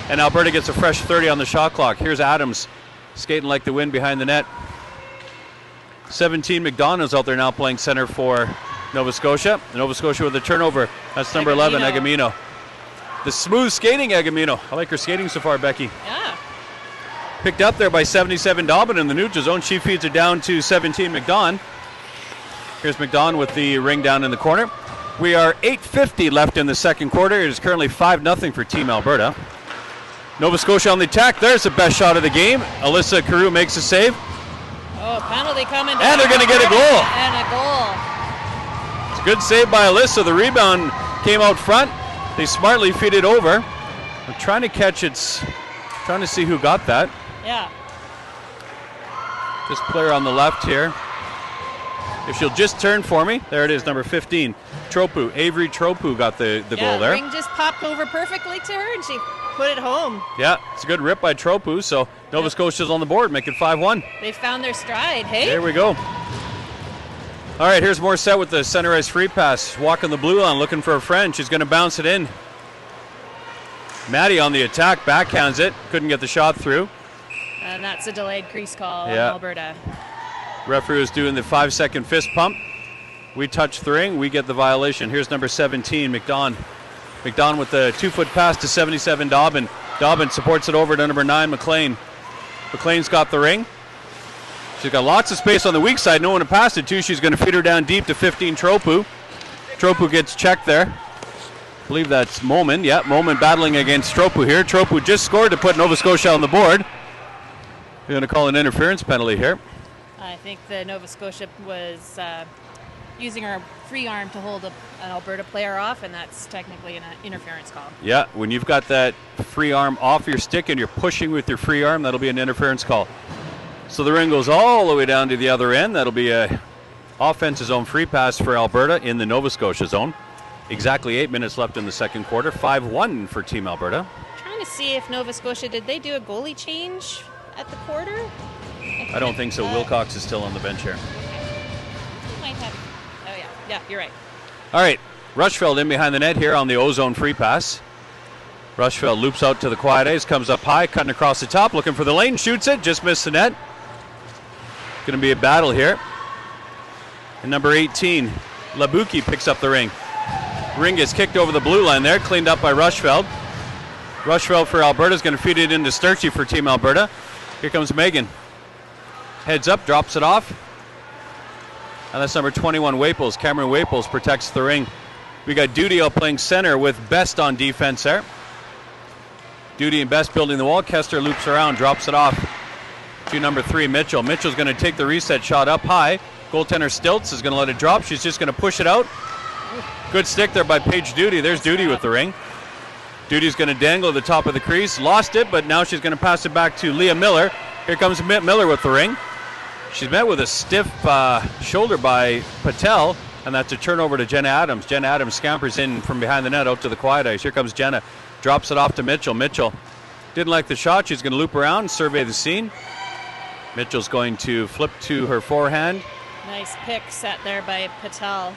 And Alberta gets a fresh 30 on the shot clock. Here's Adams skating like the wind behind the net. 17 McDonough's out there now playing center for Nova Scotia. Nova Scotia with a turnover. That's number 11, Egamino. The smooth skating Egamino. I like her skating so far, Becky. Yeah. Picked up there by 77 Dobbin in the neutral zone. She feeds it down to 17 McDonagh. Here's McDonagh with the ring down in the corner. We are 8:50 left in the second quarter. It is currently 5-0 for Team Alberta. Nova Scotia on the attack. There's the best shot of the game. Alyssa Carew makes a save. Oh, penalty coming down. And they're going to get a goal. And a goal. It's a good save by Alyssa. The rebound came out front. They smartly feed it over. I'm trying to catch trying to see who got that. Yeah. This player on the left here. If she'll just turn for me. There it is, number 15. Tropu. Avery Tropu got the goal there. The ring just popped over perfectly to her, and she put it home. Yeah, it's a good rip by Tropu. So Nova Scotia's on the board, make it 5-1. They found their stride, hey? There we go. All right, here's Morissette with the center ice free pass. Walking the blue line, looking for a friend. She's going to bounce it in. Maddie on the attack, backhands it. Couldn't get the shot through. And that's a delayed crease call in Yeah. Alberta. Referee was doing the 5-second fist pump. We touch the ring, we get the violation. Here's number 17, McDonald. McDonald with the 2-foot pass to 77, Dobbin. Dobbin supports it over to number 9, McLean. McLean's got the ring. She's got lots of space on the weak side. No one to pass it to. She's going to feed her down deep to 15, Tropu. Tropu gets checked there. I believe that's Moman. Yeah, Moman battling against Tropu here. Tropu just scored to put Nova Scotia on the board. We're going to call an interference penalty here. I think the Nova Scotia was using her free arm to hold an Alberta player off, and that's technically an interference call. Yeah, when you've got that free arm off your stick and you're pushing with your free arm, that'll be an interference call. So the ring goes all the way down to the other end. That'll be a offensive zone free pass for Alberta in the Nova Scotia zone. Exactly 8 minutes left in the second quarter. 5-1 for Team Alberta. Trying to see if Nova Scotia, did they do a goalie change at the quarter? I don't think so. Wilcox is still on the bench here. They might have. Oh, yeah. Yeah, you're right. All right, Rushfeld in behind the net here on the O-zone free pass. Rushfeld loops out to the quiet ice, comes up high, cutting across the top, looking for the lane, shoots it, just missed the net. Going to be a battle here. And number 18, Labuki picks up the ring. Ring gets kicked over the blue line there, cleaned up by Rushfeld. Rushfeld for Alberta is going to feed it into Sturkey for Team Alberta. Here comes Megan. Heads up, drops it off. And that's number 21, Waples. Cameron Waples protects the ring. We got Duty out playing center with Best on defense there. Duty and Best building the wall. Kester loops around, drops it off to number 3, Mitchell. Mitchell's going to take the reset shot up high. Goaltender Stilts is going to let it drop. She's just going to push it out. Good stick there by Paige Duty. There's Duty with the ring. Duty's going to dangle at the top of the crease. Lost it, but now she's going to pass it back to Leah Miller. Here comes Miller with the ring. She's met with a stiff shoulder by Patel, and that's a turnover to Jenna Adams. Jenna Adams scampers in from behind the net out to the quiet ice. Here comes Jenna. Drops it off to Mitchell. Mitchell didn't like the shot. She's going to loop around, survey the scene. Mitchell's going to flip to her forehand. Nice pick set there by Patel.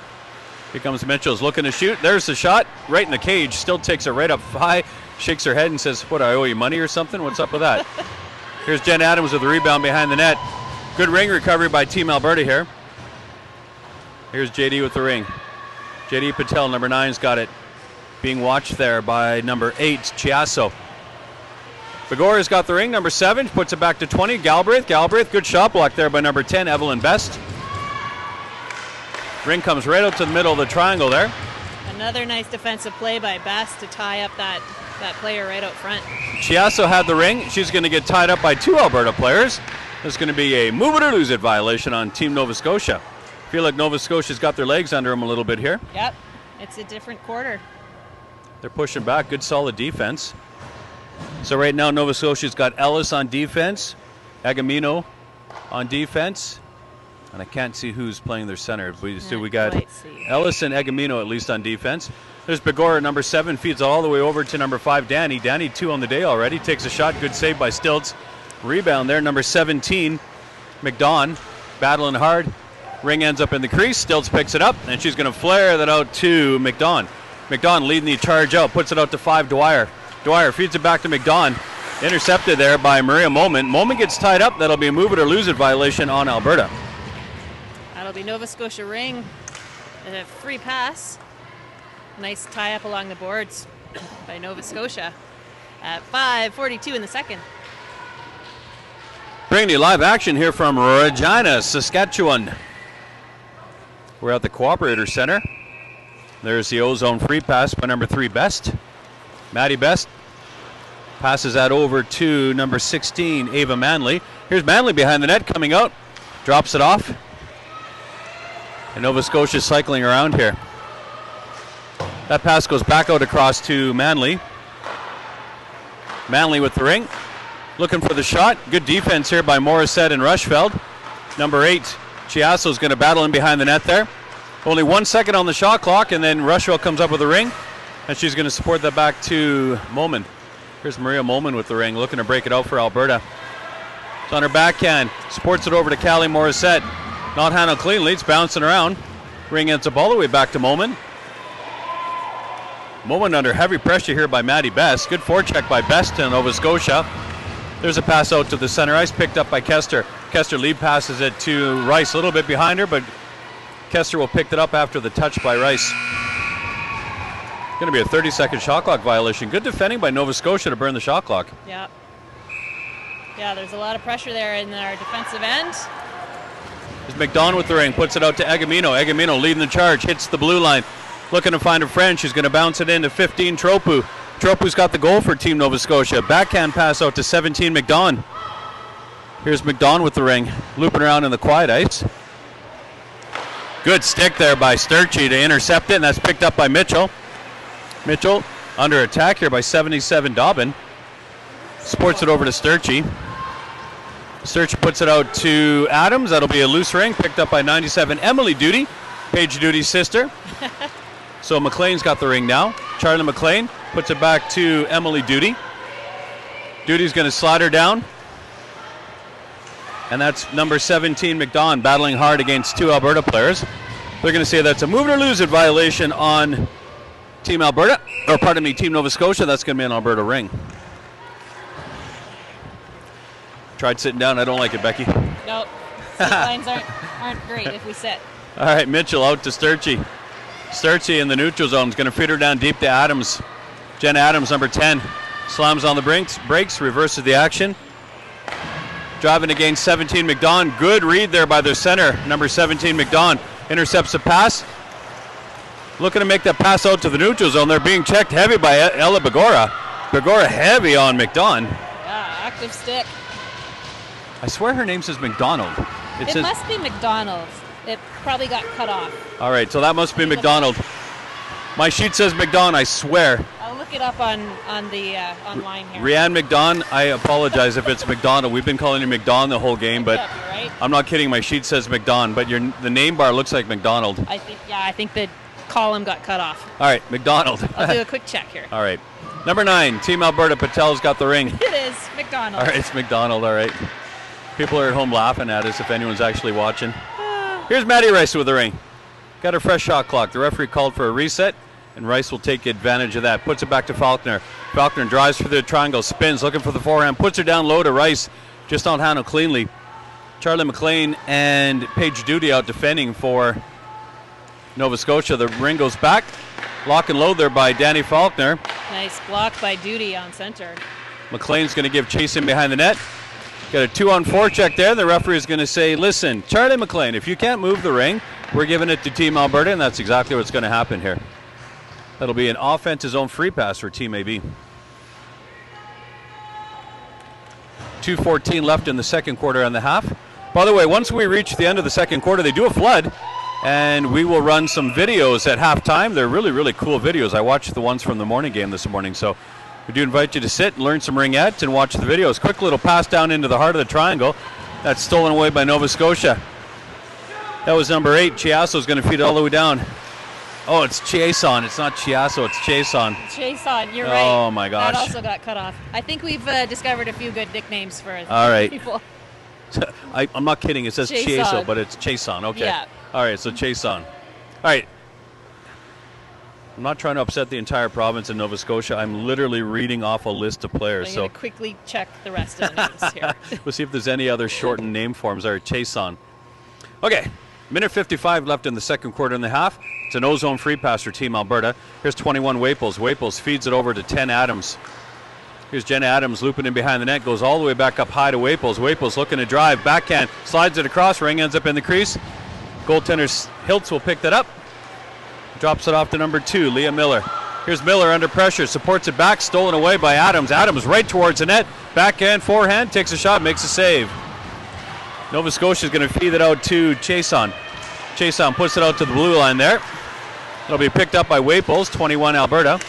Here comes Mitchell's looking to shoot. There's the shot, right in the cage. Still takes it right up high. Shakes her head and says, "What, I owe you money or something? What's up with that?" Here's Jen Adams with the rebound behind the net. Good ring recovery by Team Alberta here. Here's JD with the ring. JD Patel, number 9's got it. Being watched there by number 8, Chiasso. Begora's got the ring, number 7, puts it back to 20. Galbraith, good shot block there by number 10, Evelyn Best. Ring comes right out to the middle of the triangle there. Another nice defensive play by Best to tie up that player right out front. Chiasso had the ring. She's going to get tied up by 2 Alberta players. There's going to be a move it or lose it violation on Team Nova Scotia. Feel like Nova Scotia's got their legs under them a little bit here. Yep, it's a different quarter. They're pushing back. Good solid defense. So right now Nova Scotia's got Ellis on defense, Agamino on defense, and I can't see who's playing their center. So we got Ellis and Agamino at least on defense. There's Begora, number 7, feeds all the way over to number 5, Danny. Danny 2 on the day already. Takes a shot. Good save by Stilts. Rebound there, number 17, McDonald, battling hard. Ring ends up in the crease. Stilts picks it up, and she's going to flare that out to McDonald. McDonald leading the charge out, puts it out to 5, Dwyer. Dwyer feeds it back to McDonald. Intercepted there by Maria Moman. Moman gets tied up. That'll be a move it or lose it violation on Alberta. That'll be Nova Scotia ring. A free pass. Nice tie up along the boards by Nova Scotia at 5:42 in the second. Bringing you live action here from Regina, Saskatchewan. We're at the Cooperator Center. There's the O-zone free pass by number 3, Best. Maddie Best Passes that over to number 16, Ava Manley. Here's Manley behind the net coming out. Drops it off. And Nova Scotia cycling around here. That pass goes back out across to Manley. Manley with the ring. Looking for the shot. Good defense here by Morissette and Rushfeld. Number 8, Chiasso is going to battle in behind the net there. Only 1 second on the shot clock, and then Rushfeld comes up with the ring. And she's going to support that back to Moman. Here's Maria Moman with the ring, looking to break it out for Alberta. It's on her backhand. Supports it over to Callie Morissette. Not handled cleanly. It's bouncing around. Ring ends up all the way back to Moman. Moman under heavy pressure here by Maddie Best. Good forecheck by Best to Nova Scotia. There's a pass out to the center ice, picked up by Kester. Kester lead passes it to Rice, a little bit behind her, but Kester will pick it up after the touch by Rice. Going to be a 30-second shot clock violation. Good defending by Nova Scotia to burn the shot clock. Yeah. Yeah, there's a lot of pressure there in our defensive end. There's McDonald with the ring, puts it out to Egamino. Egamino leading the charge, hits the blue line. Looking to find a friend. She's going to bounce it into 15, Tropu. Tropu's got the goal for Team Nova Scotia. Backhand pass out to 17, McDonald. Here's McDonald with the ring, looping around in the quiet ice. Good stick there by Sturchy to intercept it, and that's picked up by Mitchell. Mitchell under attack here by 77, Dobbin. Supports it over to Sturchy. Sturchy puts it out to Adams. That'll be a loose ring, picked up by 97, Emily Duty, Paige Duty's sister. So McLean's got the ring now. Charlie McLean puts it back to Emily Duty. Duty's going to slide her down. And that's number 17, McDonald, battling hard against 2 Alberta players. They're going to say that's a move it or lose it violation on Team Alberta, or pardon me, Team Nova Scotia. That's going to be an Alberta ring. Tried sitting down. I don't like it, Becky. Nope. Seat lines aren't great if we sit. All right, Mitchell out to Sturchy. Sturchy in the neutral zone is going to feed her down deep to Adams. Jenna Adams, number 10, slams on the breaks, reverses the action. Driving against 17, McDonald. Good read there by their center, number 17, McDonald. Intercepts the pass. Looking to make that pass out to the neutral zone. They're being checked heavy by Ella Begora. Begora heavy on McDonald. Yeah, active stick. I swear her name says McDonald. It must be McDonald. It probably got cut off. All right, so that must be McDonald. My sheet says McDonald, I swear. I'll look it up on the online here. Rianne McDonald, I apologize if it's McDonald. We've been calling you McDonald the whole game, but right. I'm not kidding. My sheet says McDonald, but the name bar looks like McDonald. I think the column got cut off. All right, McDonald. I'll do a quick check here. All right. Number 9, Team Alberta. Patel's got the ring. It is McDonald. All right, it's McDonald. All right. People are at home laughing at us if anyone's actually watching. Here's Maddie Rice with the ring. Got her fresh shot clock. The referee called for a reset, and Rice will take advantage of that. Puts it back to Faulkner. Faulkner drives for the triangle, spins, looking for the forehand, puts her down low to Rice. Just don't handle cleanly. Charlie McLean and Paige Duty out defending for Nova Scotia. The ring goes back. Lock and load there by Danny Faulkner. Nice block by Duty on center. McLean's going to give chase in behind the net. Got a 2-on-4 check there. The referee is going to say, listen, Charlie McLean, if you can't move the ring, we're giving it to Team Alberta, and that's exactly what's going to happen here. That'll be an offensive zone free pass for Team AB. 2:14 left in the second quarter and the half. By the way, once we reach the end of the second quarter, they do a flood, and we will run some videos at halftime. They're really, really cool videos. I watched the ones from the morning game this morning, so we do invite you to sit and learn some ringettes and watch the videos. Quick little pass down into the heart of the triangle. That's stolen away by Nova Scotia. That was number 8. Chiasso's going to feed it all the way down. Oh, it's Chason. It's not Chiasso, it's Chason. Chason, you're right. Oh, my gosh. That also got cut off. I think we've discovered a few good nicknames for all right. people. I'm not kidding. It says Chiasso, but it's Chason. Okay. Yeah. All right, so Chason. All right. I'm not trying to upset the entire province of Nova Scotia. I'm literally reading off a list of players. I'm going to quickly check the rest of the names here. We'll see if there's any other shortened name forms. All right, Chason. Okay, minute 55 left in the second quarter and a half. It's an ozone free pass for Team Alberta. Here's 21 Waples. Waples feeds it over to 10 Adams. Here's Jenna Adams looping in behind the net. Goes all the way back up high to Waples. Waples looking to drive. Backhand. Slides it across. Ring ends up in the crease. Goaltender Hiltz will pick that up. Drops it off to number 2, Leah Miller. Here's Miller under pressure, supports it back, stolen away by Adams. Adams right towards the net, backhand, forehand, takes a shot, makes a save. Nova Scotia is going to feed it out to Chason. Chason puts it out to the blue line there. It'll be picked up by Waples, 21 Alberta.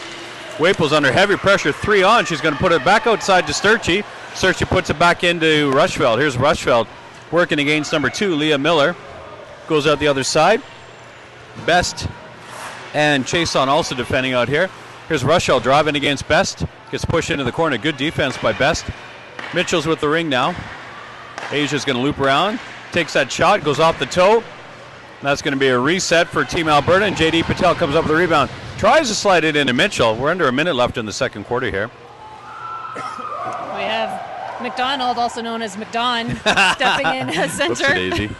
Waples under heavy pressure, 3 on. She's going to put it back outside to Sturchy. Sturchy puts it back into Rushfeld. Here's Rushfeld working against number 2, Leah Miller. Goes out the other side. Best and Chason also defending out here. Here's Rushfeld driving against Best. Gets pushed into the corner. Good defense by Best. Mitchell's with the ring now. Asia's going to loop around. Takes that shot, goes off the toe. That's going to be a reset for Team Alberta, and J.D. Patel comes up with the rebound. Tries to slide it into Mitchell. We're under a minute left in the second quarter here. We have McDonald, also known as McDon, stepping in as center. Whoopsie-daisy.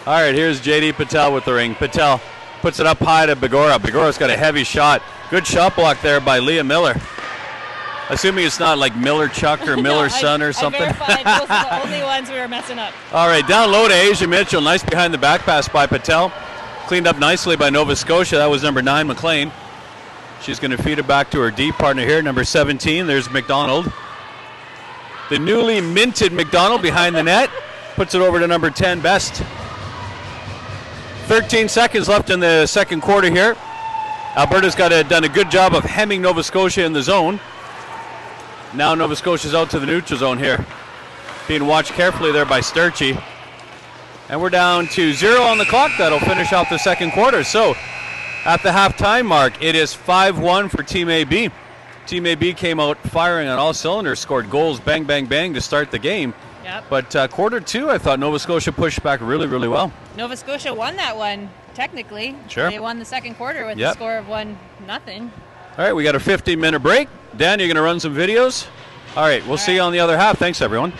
All right, here's J.D. Patel with the ring. Patel puts it up high to Begora. Begora's got a heavy shot. Good shot block there by Leah Miller. Assuming it's not like Miller Chuck or Miller Son or something. I verified those are the only ones we were messing up. All right, down low to Asia Mitchell. Nice behind the back pass by Patel. Cleaned up nicely by Nova Scotia. That was number 9, McLean. She's going to feed it back to her D partner here, number 17. There's McDonald. The newly minted McDonald behind the net. Puts it over to number 10, Best. 13 seconds left in the second quarter here. Alberta's done a good job of hemming Nova Scotia in the zone. Now Nova Scotia's out to the neutral zone here. Being watched carefully there by Sturchy. And we're down to 0 on the clock. That'll finish off the second quarter. So at the halftime mark, it is 5-1 for Team AB. Team AB came out firing on all cylinders, scored goals, bang, bang, bang to start the game. Yep. But quarter 2, I thought Nova Scotia pushed back really, really well. Nova Scotia won that one, technically. Sure. They won the second quarter with a score of 1-0. All right, we got a 15-minute break. Dan, you're going to run some videos? All right, we'll see you on the other half. Thanks, everyone.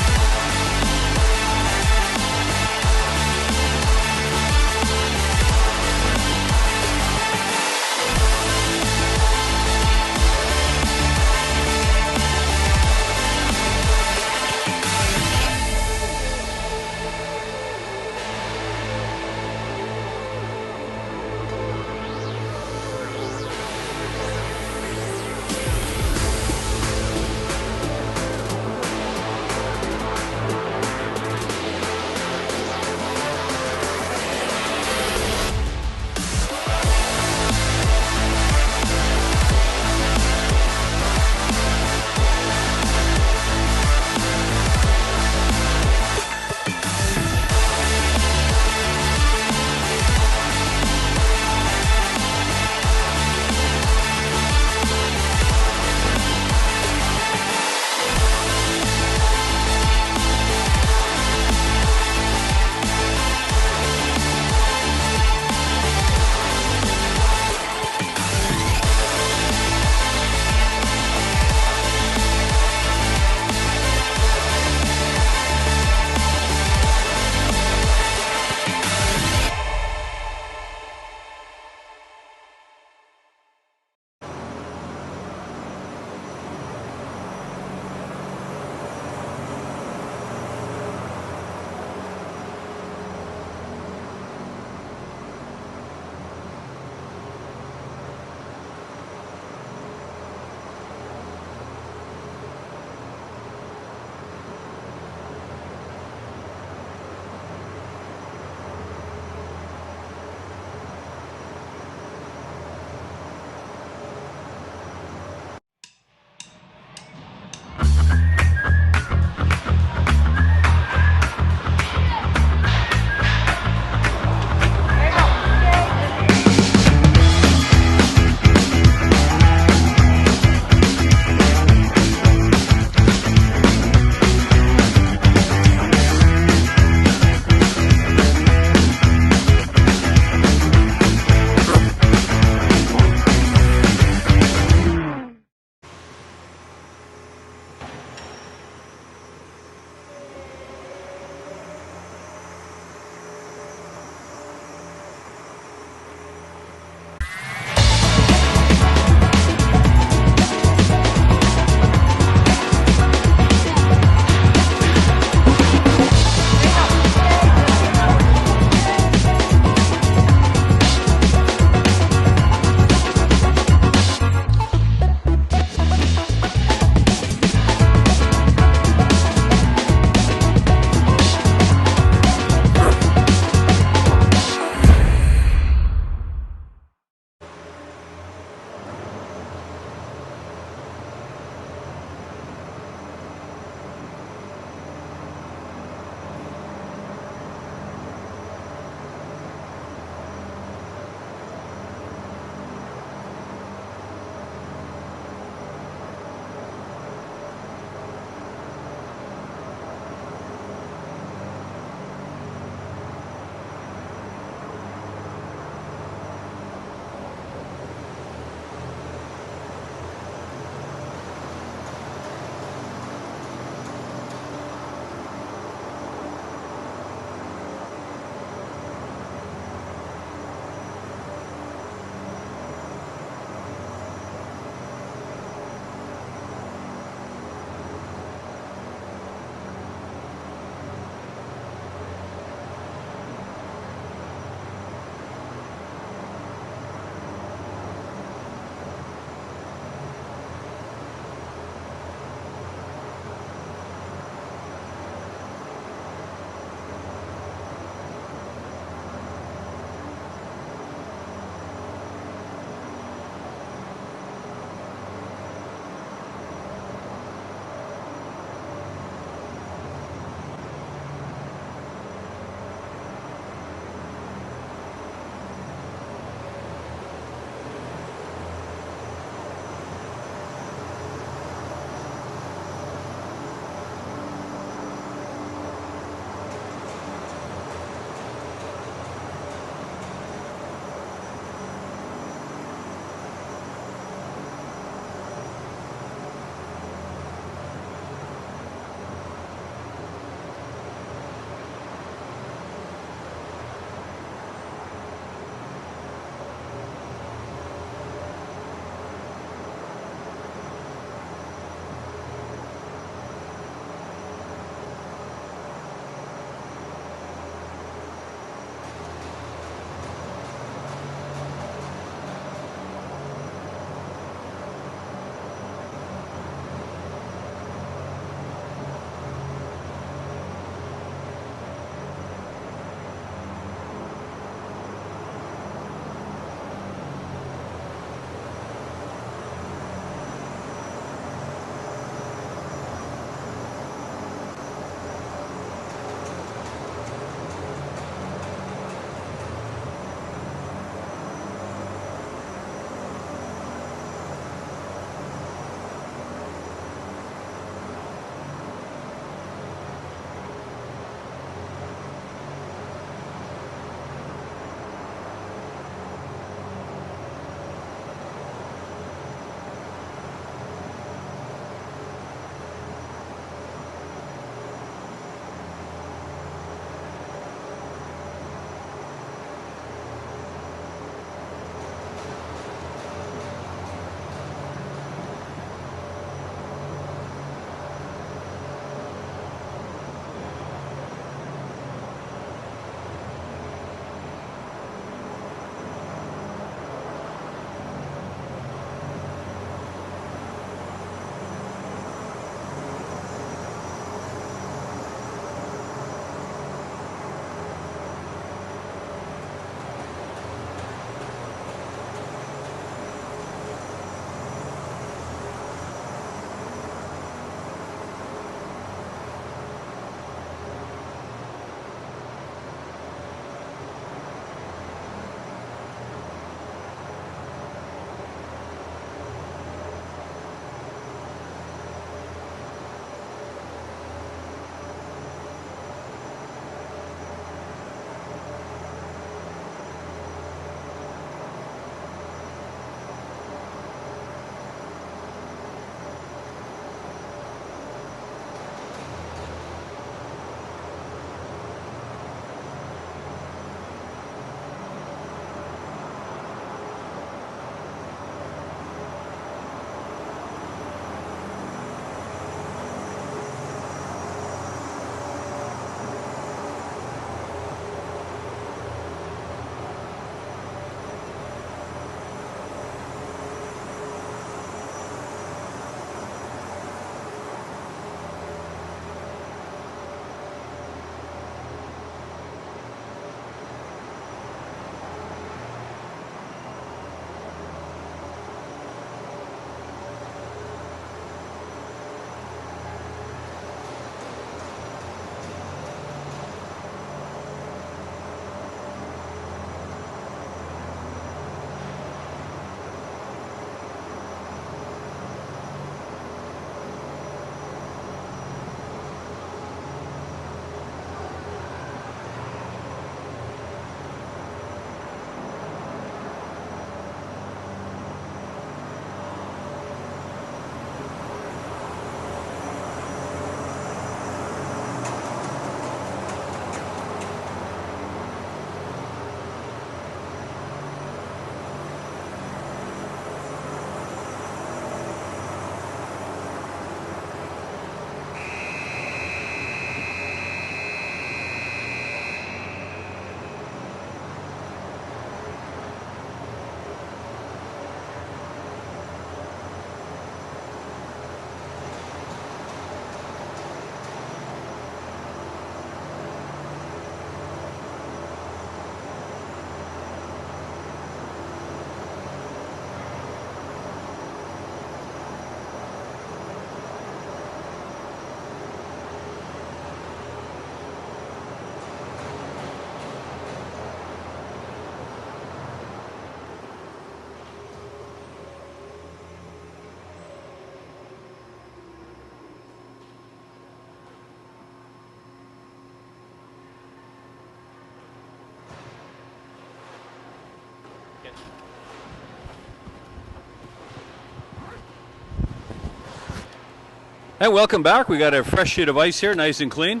And welcome back. We got a fresh sheet of ice here, nice and clean.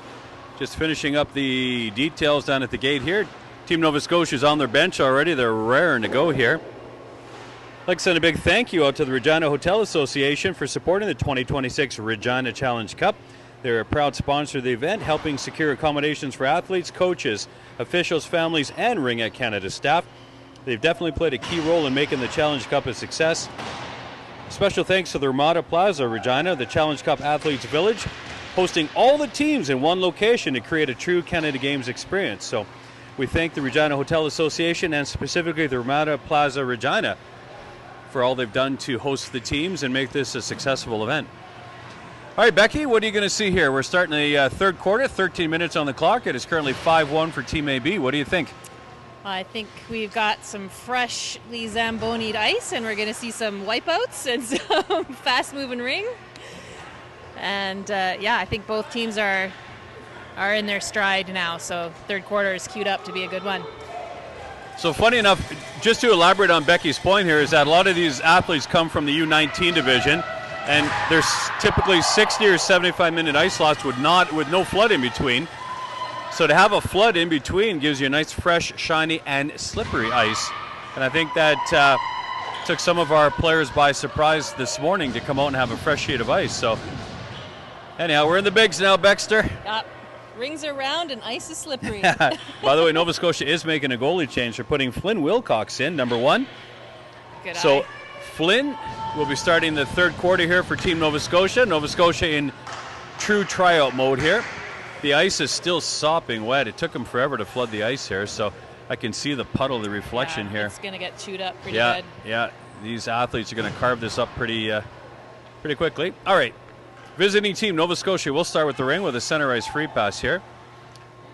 Just finishing up the details down at the gate here. Team Nova Scotia is on their bench already. They're raring to go here. I'd like to send a big thank you out to the Regina Hotel Association for supporting the 2026 Regina Challenge Cup. They're a proud sponsor of the event, helping secure accommodations for athletes, coaches, officials, families, and Ring at Canada staff. They've definitely played a key role in making the Challenge Cup a success. Special thanks to the Ramada Plaza Regina, the Challenge Cup Athletes Village, hosting all the teams in one location to create a true Canada Games experience. So we thank the Regina Hotel Association and specifically the Ramada Plaza Regina for all they've done to host the teams and make this a successful event. All right, Becky, what are you going to see here? We're starting the third quarter, 13 minutes on the clock. It is currently 5-1 for Team AB. What do you think? I think we've got some freshly Zambonied ice, and we're going to see some wipeouts and some fast-moving ring. And, yeah, I think both teams are in their stride now, so third quarter is queued up to be a good one. So funny enough, just to elaborate on Becky's point here, is that a lot of these athletes come from the U19 division, and there's typically 60 or 75-minute ice slots with no flood in between. So to have a flood in between gives you a nice, fresh, shiny, and slippery ice. And I think that took some of our players by surprise this morning to come out and have a fresh sheet of ice. So anyhow, we're in the bigs now, Baxter. Rings are round and ice is slippery. By the way, Nova Scotia is making a goalie change. They're putting Flynn Wilcox in, number 1. Good so eye. Flynn will be starting the third quarter here for Team Nova Scotia. Nova Scotia in true tryout mode here. The ice is still sopping wet. It took them forever to flood the ice here, so I can see the puddle, the reflection here. It's going to get chewed up pretty good. Yeah, these athletes are going to carve this up pretty quickly. All right, visiting team Nova Scotia. We'll start with the ring with a center ice free pass here.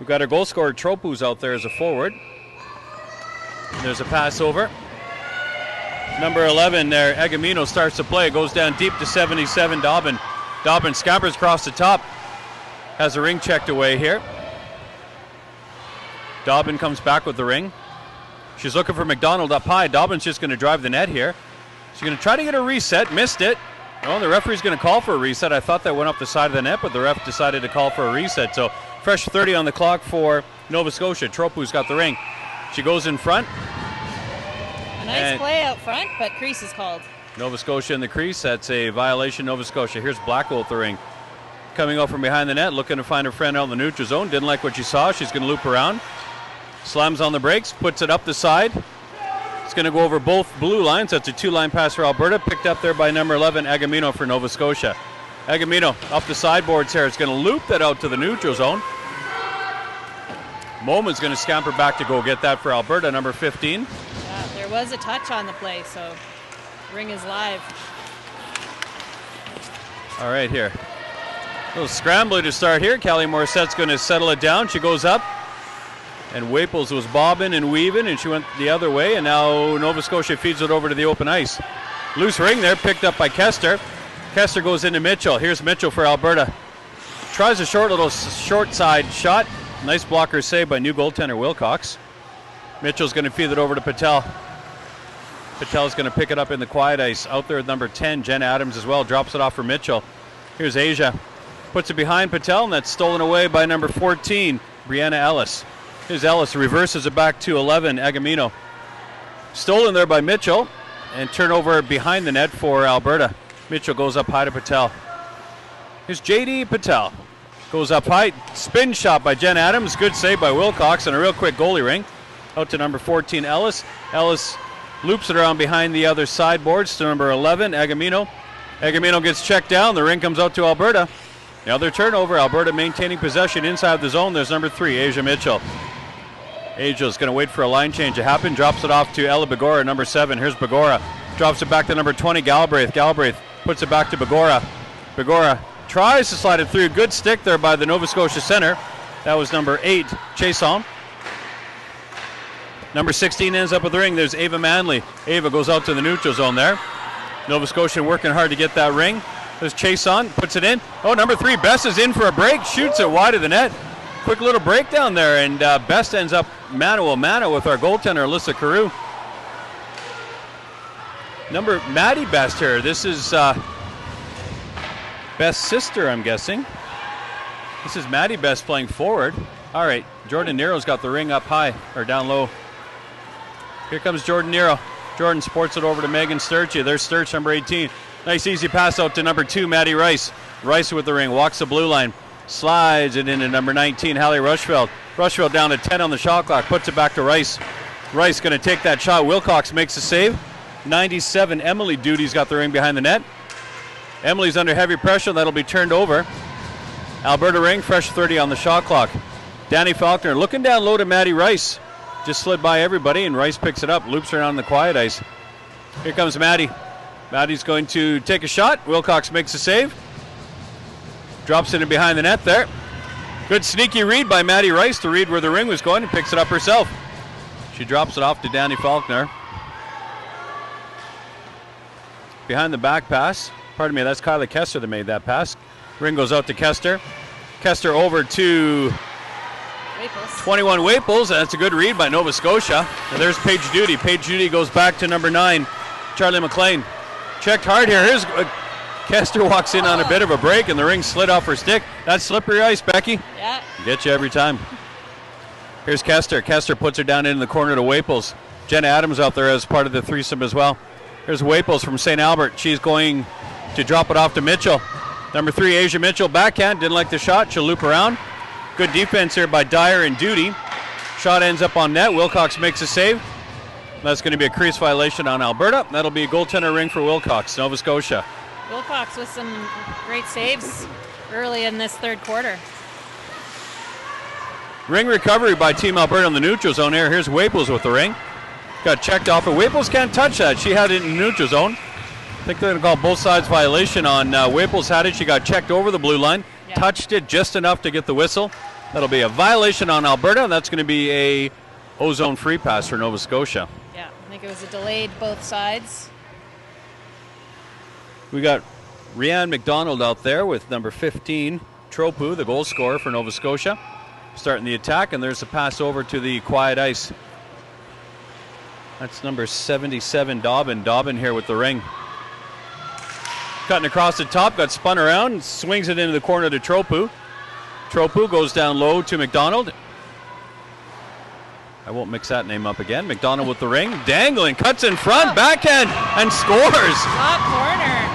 We've got our goal scorer Tropu's out there as a forward. There's a pass over. Number 11 there, Agamino starts to play. Goes down deep to 77, Dobbin. Dobbin scampers across the top. Has the ring checked away here. Dobbin comes back with the ring. She's looking for McDonald up high. Dobbin's just going to drive the net here. She's going to try to get a reset. Missed it. Well, the referee's going to call for a reset. I thought that went up the side of the net, but the ref decided to call for a reset. So fresh 30 on the clock for Nova Scotia. Tropu's got the ring. She goes in front. A nice play out front, but crease is called. Nova Scotia in the crease. That's a violation, Nova Scotia. Here's Blackwell with the ring. Coming out from behind the net, looking to find her friend out in the neutral zone. Didn't like what she saw. She's going to loop around. Slams on the brakes, puts it up the side. It's going to go over both blue lines. That's a 2-line pass for Alberta. Picked up there by number 11, Agamino for Nova Scotia. Agamino up the sideboards here. It's going to loop that out to the neutral zone. Moman's going to scamper back to go get that for Alberta, number 15. Yeah, there was a touch on the play, so ring is live. All right, here. A little scrambler to start here. Callie Morissette's going to settle it down. She goes up. And Waples was bobbing and weaving, and she went the other way. And now Nova Scotia feeds it over to the open ice. Loose ring there, picked up by Kester. Kester goes into Mitchell. Here's Mitchell for Alberta. Tries a short side shot. Nice blocker save by new goaltender Wilcox. Mitchell's going to feed it over to Patel. Patel's going to pick it up in the quiet ice. Out there at number 10, Jen Adams as well. Drops it off for Mitchell. Here's Asia. Puts it behind Patel, and that's stolen away by number 14, Brianna Ellis. Here's Ellis, reverses it back to 11, Agamino. Stolen there by Mitchell, and turnover behind the net for Alberta. Mitchell goes up high to Patel. Here's J.D. Patel. Goes up high, spin shot by Jen Adams. Good save by Wilcox, and a real quick goalie ring. Out to number 14, Ellis. Ellis loops it around behind the other sideboards to number 11, Agamino. Agamino gets checked down. The ring comes out to Alberta. The other turnover, Alberta maintaining possession inside the zone. There's number 3, Asia Mitchell. Asia's going to wait for a line change to happen. Drops it off to Ella Begora, number 7. Here's Begora. Drops it back to number 20, Galbraith. Galbraith puts it back to Begora. Begora tries to slide it through. Good stick there by the Nova Scotia center. That was number 8, Chason. Number 16 ends up with the ring. There's Ava Manley. Ava goes out to the neutral zone there. Nova Scotia working hard to get that ring. There's Chason, puts it in. Oh, number 3, Best is in for a break. Shoots it wide of the net. Quick little breakdown there, and Best ends up mano a mano with our goaltender, Alyssa Carew. Number Maddie Best here. This is Best's sister, I'm guessing. This is Maddie Best playing forward. All right, Jordan Nero's got the ring up high, or down low. Here comes Jordan Nero. Jordan sports it over to Megan Sturchy. There's Sturch, number 18. Nice easy pass out to number 2, Maddie Rice. Rice with the ring, walks the blue line, slides it into number 19, Hallie Rushfeld. Rushfeld down to 10 on the shot clock, puts it back to Rice. Rice going to take that shot. Wilcox makes a save. 97, Emily Duty's got the ring behind the net. Emily's under heavy pressure. That'll be turned over. Alberta ring, fresh 30 on the shot clock. Danny Faulkner looking down low to Maddie Rice. Just slid by everybody, and Rice picks it up, loops around the quiet ice. Here comes Maddie. Maddie's going to take a shot. Wilcox makes a save. Drops it in behind the net there. Good sneaky read by Maddie Rice to read where the ring was going and picks it up herself. She drops it off to Danny Faulkner. Behind the back pass. Pardon me, that's Kyla Kester that made that pass. Ring goes out to Kester. Kester over to Waples. 21 Waples. That's a good read by Nova Scotia. And there's Paige Duty. Paige Duty goes back to number 9, Charlie McLean. Checked hard here. Here's Kester walks in on a bit of a break, and the ring slid off her stick. That's slippery ice, Becky. Yeah. Get you every time. Here's Kester. Kester puts her down in the corner to Waples. Jenna Adams out there as part of the threesome as well. Here's Waples from St. Albert. She's going to drop it off to Mitchell. Number 3, Asia Mitchell, backhand. Didn't like the shot. She'll loop around. Good defense here by Dyer and Duty. Shot ends up on net. Wilcox makes a save. That's going to be a crease violation on Alberta. That'll be a goaltender ring for Wilcox, Nova Scotia. Wilcox with some great saves early in this third quarter. Ring recovery by Team Alberta in the neutral zone here. Here's Waples with the ring. Got checked off, but Waples can't touch that. She had it in the neutral zone. I think they're going to call both sides violation on Waples had it. She got checked over the blue line, touched it just enough to get the whistle. That'll be a violation on Alberta, and that's going to be a O-zone free pass for Nova Scotia. Yeah, I think it was a delayed both sides. We got Rianne McDonald out there with number 15, Tropu, the goal scorer for Nova Scotia, starting the attack, and there's a pass over to the quiet ice. That's number 77, Dobbin. Dobbin here with the ring. Cutting across the top, got spun around, swings it into the corner to Tropu. Tropu goes down low to McDonald. I won't mix that name up again. McDonald with the ring, dangling, cuts in front, backhand, and scores. Top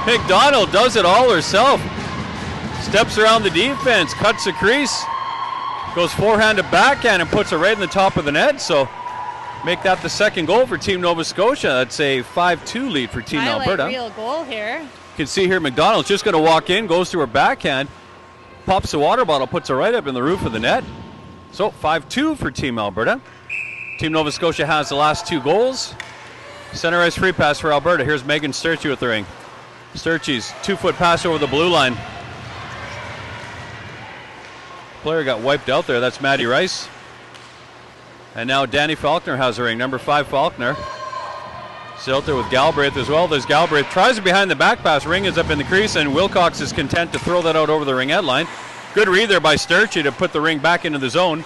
corner. McDonald does it all herself. Steps around the defense, cuts the crease, goes forehand to backhand, and puts it right in the top of the net. So make that the second goal for Team Nova Scotia. That's a 5-2 lead for Team Alberta. Real goal here. You can see here McDonald's just going to walk in, goes to her backhand, pops the water bottle, puts it right up in the roof of the net. So 5-2 for Team Alberta. Team Nova Scotia has the last 2 goals. Center ice free pass for Alberta. Here's Megan Sturchy with the ring. Sturchy's 2-foot pass over the blue line. Player got wiped out there. That's Maddie Rice. And now Danny Faulkner has the ring. Number 5, Faulkner. Silter with Galbraith as well. There's Galbraith. Tries it behind the back pass. Ring is up in the crease, and Wilcox is content to throw that out over the ringette line. Good read there by Sturchy to put the ring back into the zone.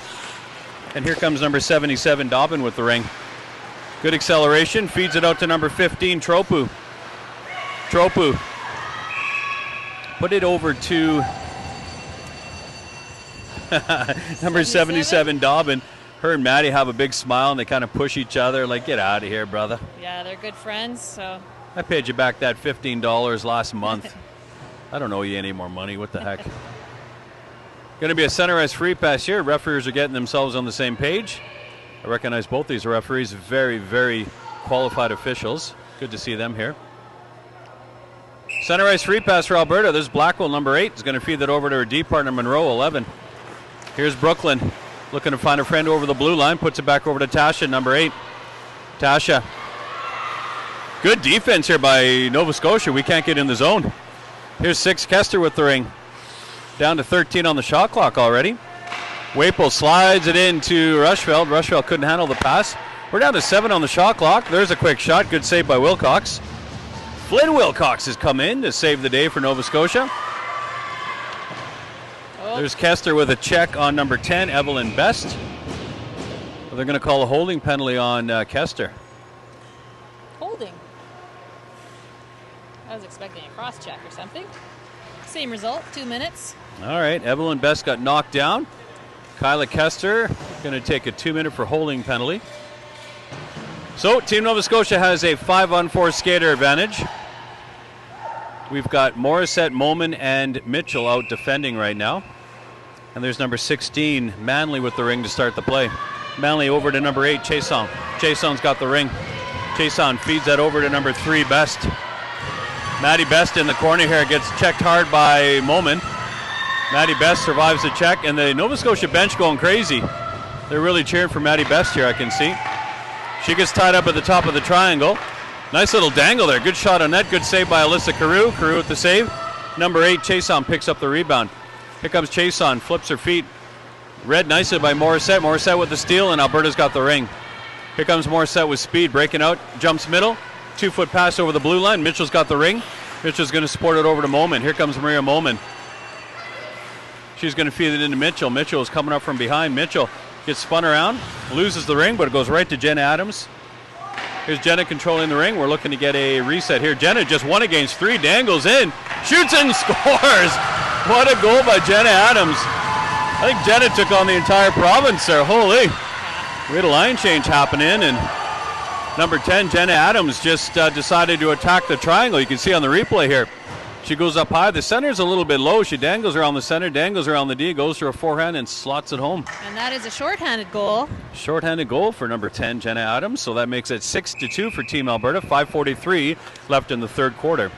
And here comes number 77, Dobbin with the ring. Good acceleration. Feeds it out to number 15, Tropu. Tropu. Put it over to number 77, Dobbin. Her and Maddie have a big smile, and they kind of push each other like, get out of here, brother. Yeah, they're good friends, so. I paid you back that $15 last month. I don't owe you any more money. What the heck? Going to be a center ice free pass here. Referees are getting themselves on the same page. I recognize both these referees. Very, very qualified officials. Good to see them here. Center ice free pass for Alberta. There's Blackwell, number 8. Is going to feed that over to her D partner, Monroe, 11. Here's Brooklyn. Looking to find a friend over the blue line. Puts it back over to Tasha, number 8. Tasha. Good defense here by Nova Scotia. We can't get in the zone. Here's 6, Kester with the ring. Down to 13 on the shot clock already. Waples slides it into Rushfeld. Rushfeld couldn't handle the pass. We're down to 7 on the shot clock. There's a quick shot. Good save by Wilcox. Flynn Wilcox has come in to save the day for Nova Scotia. There's Kester with a check on number 10, Evelyn Best. They're going to call a holding penalty on Kester. Holding. I was expecting a cross check or something. Same result, 2 minutes. All right, Evelyn Best got knocked down. Kyla Kester going to take a 2-minute for holding penalty. So Team Nova Scotia has a 5-on-4 skater advantage. We've got Morissette, Moman, and Mitchell out defending right now. And there's number 16, Manley, with the ring to start the play. Manley over to number 8, Chason. Chason's got the ring. Chason feeds that over to number 3, Best. Maddie Best in the corner here gets checked hard by Moman. Maddie Best survives the check, and the Nova Scotia bench going crazy. They're really cheering for Maddie Best here, I can see. She gets tied up at the top of the triangle. Nice little dangle there. Good shot on net. Good save by Alyssa Carew. Carew with the save. Number 8, Chason, picks up the rebound. Here comes Chason, flips her feet. Read nicely by Morissette. Morissette with the steal, and Alberta's got the ring. Here comes Morissette with speed, breaking out, jumps middle. 2-foot pass over the blue line. Mitchell's got the ring. Mitchell's going to support it over to Moman. Here comes Maria Moman. She's going to feed it into Mitchell. Mitchell is coming up from behind. Mitchell gets spun around, loses the ring, but it goes right to Jenna Adams. Here's Jenna controlling the ring. We're looking to get a reset here. Jenna just 1 against 3, dangles in, shoots and scores. What a goal by Jenna Adams. I think Jenna took on the entire province there. Holy. We had a line change happening, and number 10, Jenna Adams, just decided to attack the triangle. You can see on the replay here. She goes up high. The center's a little bit low. She dangles around the center, dangles around the D, goes to a forehand and slots it home. And that is a shorthanded goal. Shorthanded goal for number 10, Jenna Adams. So that makes it 6-2 for Team Alberta. 5:43 left in the third quarter.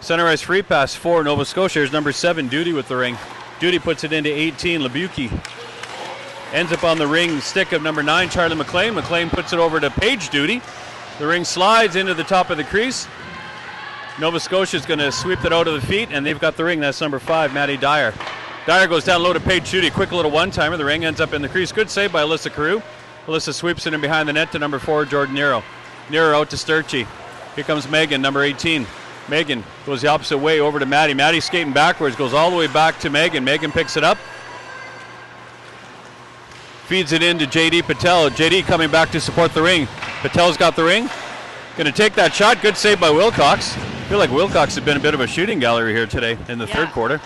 Center ice free pass for Nova Scotia. Here's number 7, Duty with the ring. Duty puts it into 18, Lebucki. Ends up on the ring stick of number 9, Charlie McLean. McLean puts it over to Paige Duty. The ring slides into the top of the crease. Nova Scotia is going to sweep it out of the feet, and they've got the ring. That's number 5, Maddie Dyer. Dyer goes down low to Paige Duty. Quick little one-timer. The ring ends up in the crease. Good save by Alyssa Carew. Alyssa sweeps it in behind the net to number 4, Jordan Nero. Nero out to Sturchy. Here comes Megan, number 18. Megan goes the opposite way over to Maddie. Maddie skating backwards, goes all the way back to Megan. Megan picks it up. Feeds it into JD Patel. JD coming back to support the ring. Patel's got the ring. Going to take that shot. Good save by Wilcox. I feel like Wilcox has been a bit of a shooting gallery here today in the third quarter.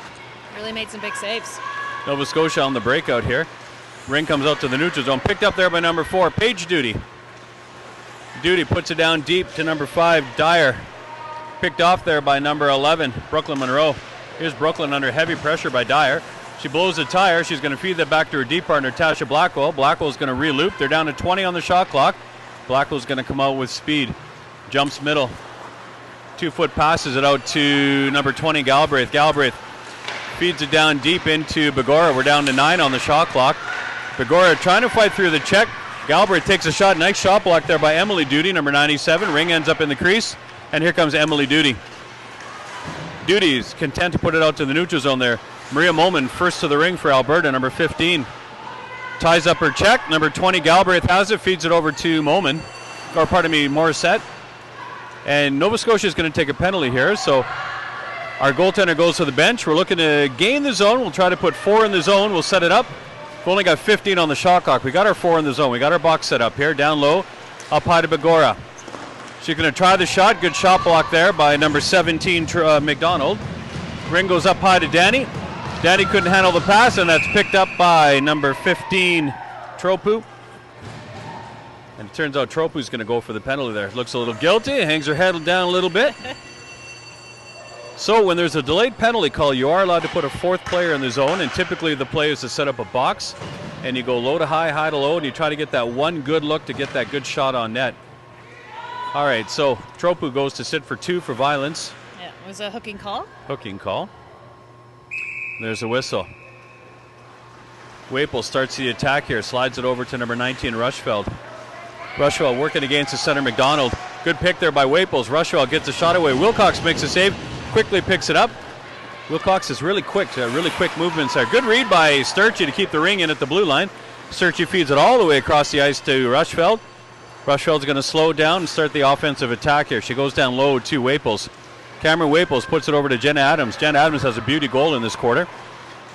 Really made some big saves. Nova Scotia on the breakout here. Ring comes out to the neutral zone. Picked up there by number 4, Paige Duty. Duty puts it down deep to number 5, Dyer. Picked off there by number 11, Brooklyn Monroe. Here's Brooklyn under heavy pressure by Dyer. She blows the tire. She's going to feed that back to her D partner, Tasha Blackwell. Blackwell's going to re-loop. They're down to 20 on the shot clock. Blackwell's going to come out with speed. Jumps middle. 2-foot passes it out to number 20, Galbraith. Galbraith feeds it down deep into Begora. We're down to 9 on the shot clock. Begora trying to fight through the check. Galbraith takes a shot. Nice shot block there by Emily Duty, number 97. Ring ends up in the crease. And here comes Emily Duty. Duty's content to put it out to the neutral zone there. Maria Moman first to the ring for Alberta, number 15. Ties up her check. Number 20, Galbraith has it, feeds it over to Moman. Or pardon me, Morissette. And Nova Scotia is going to take a penalty here. So our goaltender goes to the bench. We're looking to gain the zone. We'll try to put 4 in the zone. We'll set it up. We've only got 15 on the shot clock. We got our 4 in the zone. We got our box set up here. Down low, up high to Begora. She's going to try the shot. Good shot block there by number 17, McDonald. Ring goes up high to Danny. Danny couldn't handle the pass, and that's picked up by number 15, Tropu. And it turns out Tropu's going to go for the penalty there. Looks a little guilty. Hangs her head down a little bit. So when there's a delayed penalty call, you are allowed to put a 4th player in the zone, and typically the play is to set up a box, and you go low to high, high to low, and you try to get that one good look to get that good shot on net. All right, so Tropu goes to sit for 2 for violence. Yeah, it was a hooking call. Hooking call. There's a whistle. Wapel starts the attack here, slides it over to number 19, Rushfeld. Rushfeld working against the center, McDonald. Good pick there by Waples. Rushfeld gets a shot away. Wilcox makes a save, quickly picks it up. Wilcox is really quick movements there. Good read by Sturchy to keep the ring in at the blue line. Sturchy feeds it all the way across the ice to Rushfeld. Rushfeld's going to slow down and start the offensive attack here. She goes down low to Waples. Cameron Waples puts it over to Jenna Adams. Jenna Adams has a beauty goal in this quarter.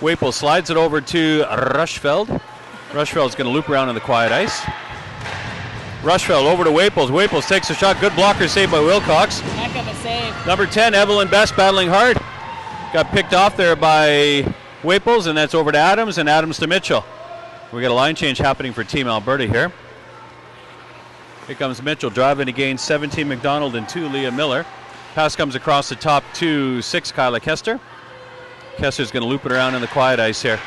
Waples slides it over to Rushfeld. Rushfeld's going to loop around on the quiet ice. Rushfeld over to Waples. Waples takes a shot. Good blocker save by Wilcox. Heck of a save. Number 10, Evelyn Best battling hard. Got picked off there by Waples, and that's over to Adams, and Adams to Mitchell. We got a line change happening for Team Alberta here. Here comes Mitchell driving against 17 McDonald and 2 Leah Miller. Pass comes across the top to 6 Kyla Kester. Kester's going to loop it around in the quiet ice here.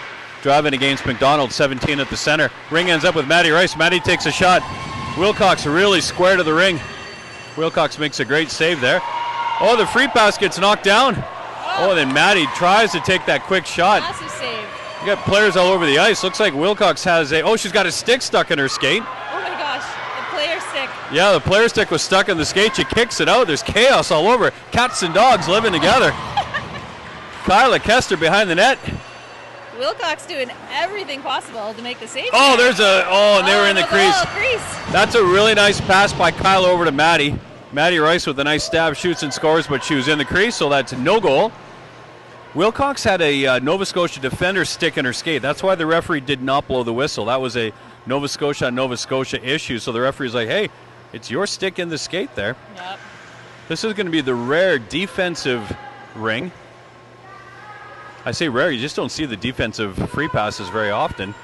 Driving against McDonald, 17 at the center. Ring ends up with Maddie Rice. Maddie takes a shot. Wilcox really square to the ring. Wilcox makes a great save there. Oh, the free pass gets knocked down. Oh, and then Maddie tries to take that quick shot. Massive save. You got players all over the ice. Looks like Wilcox has a... Oh, she's got a stick stuck in her skate. Oh my gosh, the player stick. Yeah, the player stick was stuck in the skate. She kicks it out. There's chaos all over. Cats and dogs living together. Kyla Kester behind the net. Wilcox doing everything possible to make the save. Oh, there's a... Oh, and they were in the crease. Crease. That's a really nice pass by Kyla over to Maddie. Maddie Rice with a nice stab, shoots and scores, but she was in the crease, so that's no goal. Wilcox had a Nova Scotia defender stick in her skate. That's why the referee did not blow the whistle. That was a Nova Scotia issue. So the referee's like, hey, it's your stick in the skate there. Yep. This is going to be the rare defensive ring. I say rare, you just don't see the defensive free passes very often.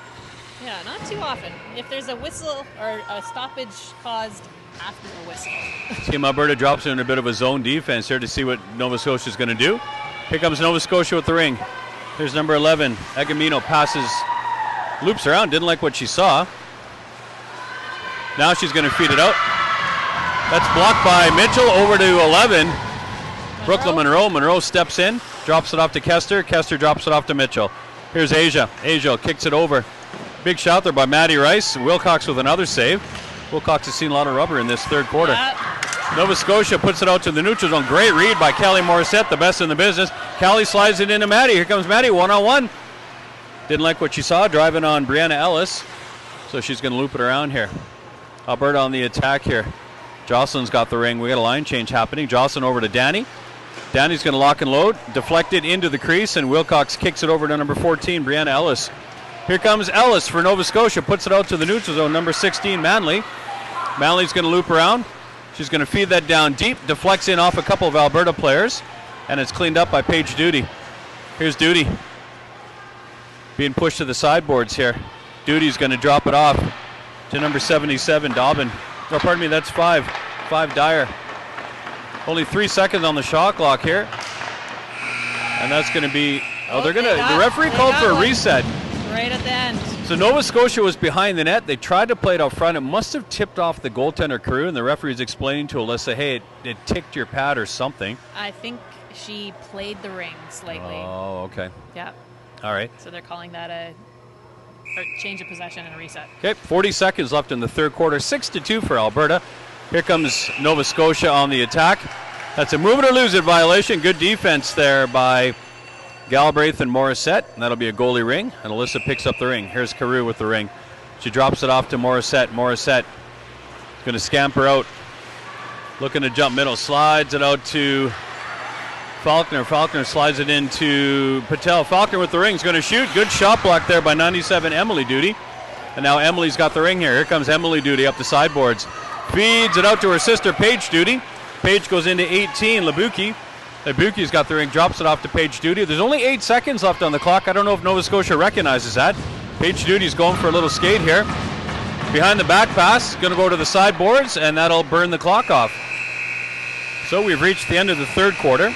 Yeah, not too often. If there's a whistle or a stoppage caused after the whistle. Team Alberta drops in a bit of a zone defense here to see what Nova Scotia is going to do. Here comes Nova Scotia with the ring. Here's number 11. Egamino passes, loops around, didn't like what she saw. Now she's going to feed it out. That's blocked by Mitchell over to 11. Brooklyn Monroe. Monroe steps in, drops it off to Kester. Kester drops it off to Mitchell. Here's Asia. Asia kicks it over. Big shot there by Maddie Rice. Wilcox with another save. Wilcox has seen a lot of rubber in this third quarter. Nova Scotia puts it out to the neutral zone. Great read by Callie Morissette, the best in the business. Callie slides it into Maddie. Here comes Maddie, one-on-one. Didn't like what she saw, driving on Brianna Ellis. So she's going to loop it around here. Alberta on the attack here. Jocelyn's got the ring. We got a line change happening. Jocelyn over to Danny. Danny's going to lock and load. Deflected into the crease, and Wilcox kicks it over to number 14, Brianna Ellis. Here comes Ellis for Nova Scotia. Puts it out to the neutral zone, number 16, Manley. Manley's going to loop around. She's going to feed that down deep, deflects in off a couple of Alberta players, and it's cleaned up by Paige Duty. Here's Duty being pushed to the sideboards here. Duty's going to drop it off to number 77, Dobbin. Oh, pardon me, that's 5 Dyer. Only 3 seconds on the shot clock here. And that's going to be, the referee called for a reset. Right at the end. So Nova Scotia was behind the net. They tried to play it out front. It must have tipped off the goaltender crew, and the referee is explaining to Alyssa, hey, it ticked your pad or something. I think she played the ring slightly. Oh, okay. Yeah. All right. So they're calling that a change of possession and a reset. Okay, 40 seconds left in the third quarter. 6-2 for Alberta. Here comes Nova Scotia on the attack. That's a move it or lose it violation. Good defense there by Galbraith and Morissette, and that'll be a goalie ring, and Alyssa picks up the ring. Here's Carew with the ring. She drops it off to Morissette. Morissette is going to scamper out, looking to jump middle, slides it out to Faulkner. Faulkner slides it into Patel. Faulkner with the ring is going to shoot. Good shot block there by 97 Emily Duty, and now Emily's got the ring here. Here comes Emily Duty up the sideboards. Feeds it out to her sister, Paige Duty. Paige goes into 18, Labuki. Labuki's got the ring, drops it off to Paige Duty. There's only 8 seconds left on the clock. I don't know if Nova Scotia recognizes that. Paige Duty's going for a little skate here. Behind the back pass, going to go to the sideboards, and that'll burn the clock off. So we've reached the end of the third quarter.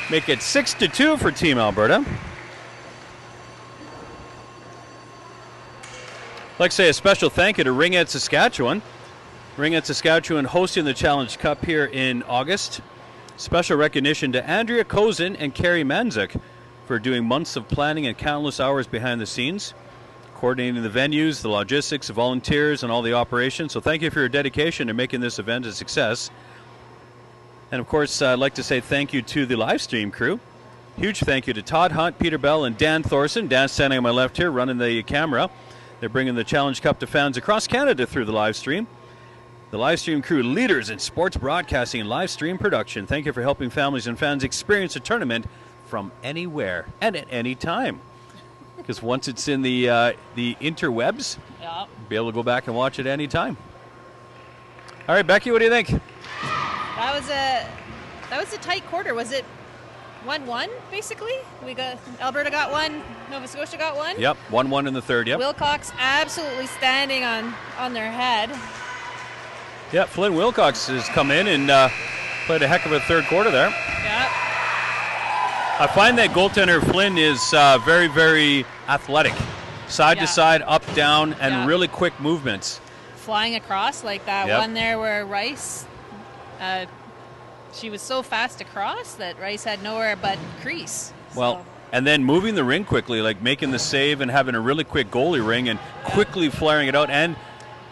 Make it 6-2 for Team Alberta. I'd like to say a special thank you to Ring at Saskatchewan. Ring at Saskatchewan hosting the Challenge Cup here in August. Special recognition to Andrea Kozin and Carrie Manzik for doing months of planning and countless hours behind the scenes, coordinating the venues, the logistics, the volunteers, and all the operations. So thank you for your dedication to making this event a success. And of course, I'd like to say thank you to the live stream crew. Huge thank you to Todd Hunt, Peter Bell, and Dan Thorson. Dan standing on my left here, running the camera. They're bringing the Challenge Cup to fans across Canada through the live stream. The live stream crew, leaders in sports broadcasting and live stream production. Thank you for helping families and fans experience a tournament from anywhere and at any time. Because once it's in the interwebs, Yep. you'll be able to go back and watch it any time. All right, Becky, what do you think? That was a tight quarter. Was it 1-1 basically. Alberta got one, Nova Scotia got one. Yep, 1-1 in the third. Yep. Wilcox absolutely standing on their head. Yep, Flynn Wilcox has come in and played a heck of a third quarter there. Yep. I find that goaltender Flynn is very, very athletic. Side to side, up, down, and really quick movements. Flying across like that one there where Rice, she was so fast across that Rice had nowhere but crease. Well, and then moving the ring quickly, like making the save and having a really quick goalie ring and quickly flaring it out. And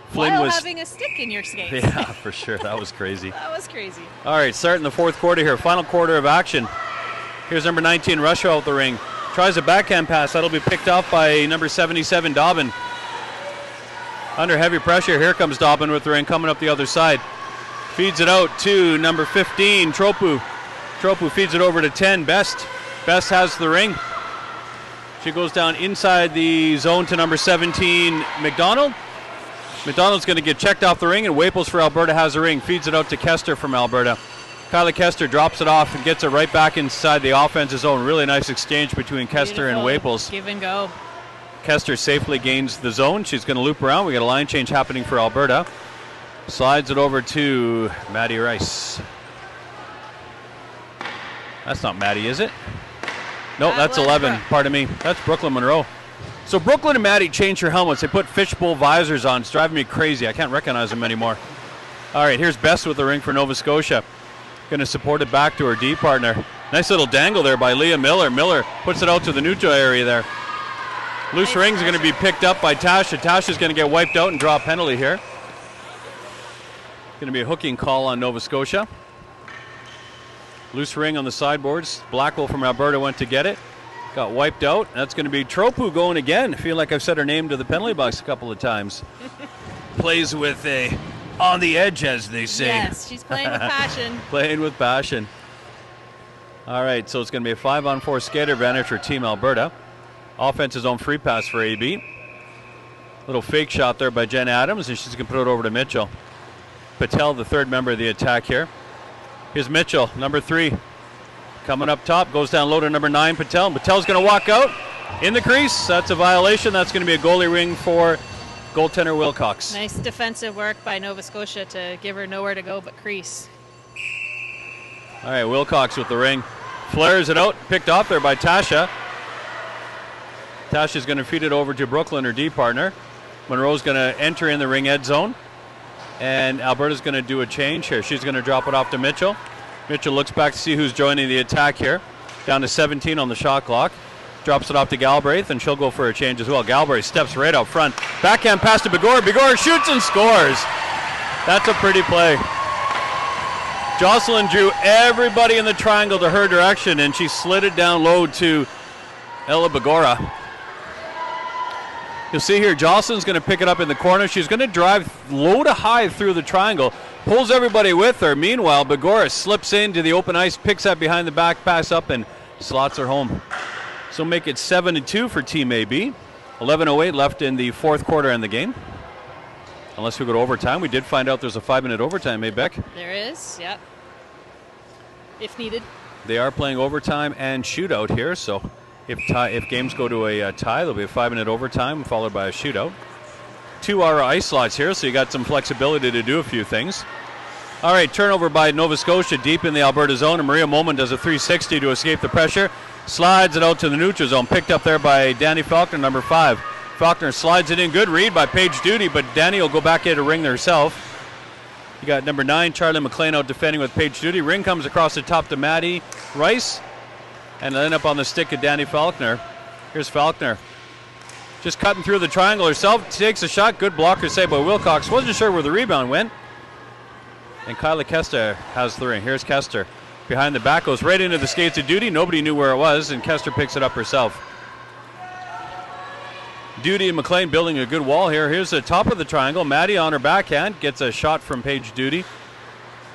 Flynn while was having a stick in your skates. Yeah, for sure. That was crazy. That was crazy. All right, starting the fourth quarter here. Final quarter of action. Here's number 19, Russia out the ring. Tries a backhand pass. That'll be picked off by number 77, Dobbin. Under heavy pressure, here comes Dobbin with the ring coming up the other side. Feeds it out to number 15, Tropu. Tropu feeds it over to 10, Best. Best has the ring. She goes down inside the zone to number 17, McDonald. McDonald's going to get checked off the ring, and Waples for Alberta has the ring. Feeds it out to Kester from Alberta. Kylie Kester drops it off and gets it right back inside the offensive zone. Really nice exchange between Kester and Waples. Give and go. Kester safely gains the zone. She's going to loop around. We got a line change happening for Alberta. Slides it over to Maddie Rice. That's not Maddie, is it? No, that's 11. Pardon me. That's Brooklyn Monroe. So Brooklyn and Maddie changed their helmets. They put fishbowl visors on. It's driving me crazy. I can't recognize them anymore. All right, here's Best with the ring for Nova Scotia. Going to support it back to her D partner. Nice little dangle there by Leah Miller. Miller puts it out to the neutral area there. Loose rings are going to be picked up by Tasha. Tasha's going to get wiped out and draw a penalty here. Going to be a hooking call on Nova Scotia. Loose ring on the sideboards. Blackwell from Alberta went to get it. Got wiped out. That's going to be Tropu going again. I feel like I've said her name to the penalty box a couple of times. Plays with a on the edge, as they say. Yes, she's playing with passion. Playing with passion. All right, so it's going to be a 5-on-4 skater advantage for Team Alberta. Offense's own free pass for AB. Little fake shot there by Jen Adams, and she's going to put it over to Mitchell. Patel, the third member of the attack here. Here's Mitchell, number 3. Coming up top, goes down low to number 9, Patel. Patel's going to walk out in the crease. That's a violation. That's going to be a goalie ring for goaltender Wilcox. Nice defensive work by Nova Scotia to give her nowhere to go but crease. All right, Wilcox with the ring. Flares it out, picked off there by Tasha. Tasha's going to feed it over to Brooklyn, her D partner. Monroe's going to enter in the ring edge zone. And Alberta's going to do a change here. She's going to drop it off to Mitchell. Mitchell looks back to see who's joining the attack here. Down to 17 on the shot clock. Drops it off to Galbraith, and she'll go for a change as well. Galbraith steps right up front. Backhand pass to Begor. Begor shoots and scores. That's a pretty play. Jocelyn drew everybody in the triangle to her direction, and she slid it down low to Ella Begora. You'll see here, Jocelyn's going to pick it up in the corner. She's going to drive low to high through the triangle. Pulls everybody with her. Meanwhile, Begora slips into the open ice, picks that behind the back pass up, and slots her home. So make it 7-2 for Team AB. 11:08 left in the fourth quarter in the game. Unless we go to overtime. We did find out there's a 5-minute overtime, Beck? There is, yep. If needed. They are playing overtime and shootout here, so if games go to a tie, there'll be a 5-minute overtime followed by a shootout. 2-hour ice slots here, so you got some flexibility to do a few things. All right, turnover by Nova Scotia deep in the Alberta zone, and Maria Moman does a 360 to escape the pressure. Slides it out to the neutral zone, picked up there by Danny Faulkner, number 5. Faulkner slides it in, good read by Paige Duty, but Danny will go back in to ring herself. You got number 9, Charlie McLean out defending with Paige Duty. Ring comes across the top to Maddie Rice, and then up on the stick of Danny Faulkner. Here's Faulkner. Just cutting through the triangle herself, takes a shot, good blocker save by Wilcox. Wasn't sure where the rebound went. And Kylie Kester has the ring. Here's Kester. Behind the back, goes right into the skates of Duty. Nobody knew where it was, and Kester picks it up herself. Duty and McLean building a good wall here. Here's the top of the triangle. Maddie on her backhand gets a shot from Paige Duty.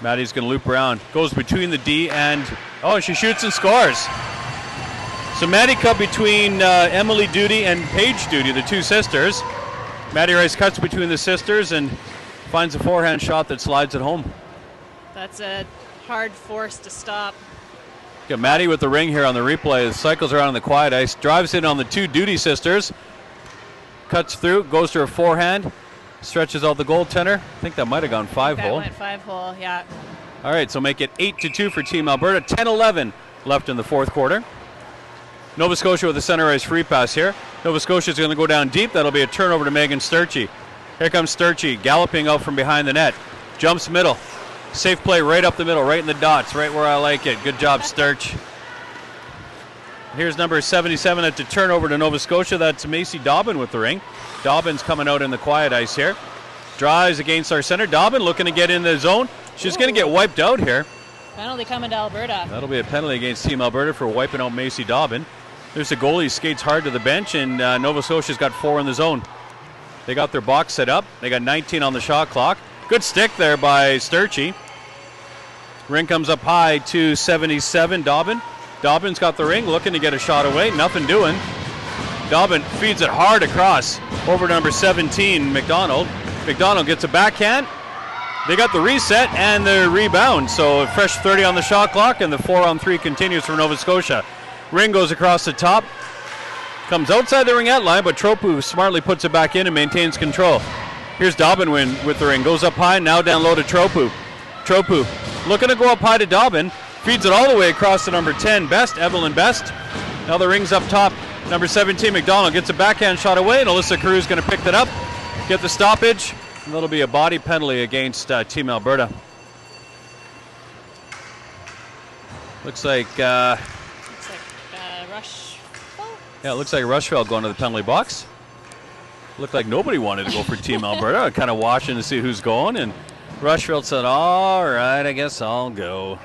Maddie's going to loop around. Goes between the D and... Oh, she shoots and scores. So Maddie cut between Emily Duty and Paige Duty, the two sisters. Maddie Rice cuts between the sisters and finds a forehand shot that slides it home. That's a hard force to stop. Got Maddie with the ring here on the replay. Cycles around on the quiet ice. Drives in on the two Duty sisters. Cuts through. Goes to her forehand. Stretches out the goaltender. I think that might have gone 5-hole. That went 5-hole, yeah. All right, so make it 8-2 for Team Alberta. 10-11 left in the fourth quarter. Nova Scotia with a center ice free pass here. Nova Scotia is going to go down deep. That'll be a turnover to Megan Sturchy. Here comes Sturchy, galloping out from behind the net. Jumps middle. Safe play right up the middle, right in the dots, right where I like it. Good job, Sturch. Here's number 77 at the turnover to Nova Scotia. That's Macy Dobbin with the ring. Dobbin's coming out in the quiet ice here. Drives against our center. Dobbin looking to get in the zone. She's going to get wiped out here. Penalty coming to Alberta. That'll be a penalty against Team Alberta for wiping out Macy Dobbin. There's the goalie, skates hard to the bench, and Nova Scotia's got 4 in the zone. They got their box set up. They got 19 on the shot clock. Good stick there by Sturchy. Ring comes up high to 77, Dobbin. Dobbin's got the ring, looking to get a shot away. Nothing doing. Dobbin feeds it hard across over number 17, McDonald. McDonald gets a backhand. They got the reset and the rebound. So a fresh 30 on the shot clock, and the 4-on-3 continues for Nova Scotia. Ring goes across the top. Comes outside the ringette line, but Tropu smartly puts it back in and maintains control. Here's Dobbin with the ring. Goes up high, now down low to Tropu. Tropu looking to go up high to Dobbin. Feeds it all the way across to number 10, Best, Evelyn Best. Now the ring's up top. Number 17, McDonald, gets a backhand shot away, and Alyssa Cruz going to pick that up. Get the stoppage. And that'll be a body penalty against Team Alberta. Looks like... Rushveld? Yeah, it looks like Rushveld going to the penalty box. Looked like nobody wanted to go for Team Alberta. Kind of watching to see who's going, and Rushveld said, all right, I guess I'll go.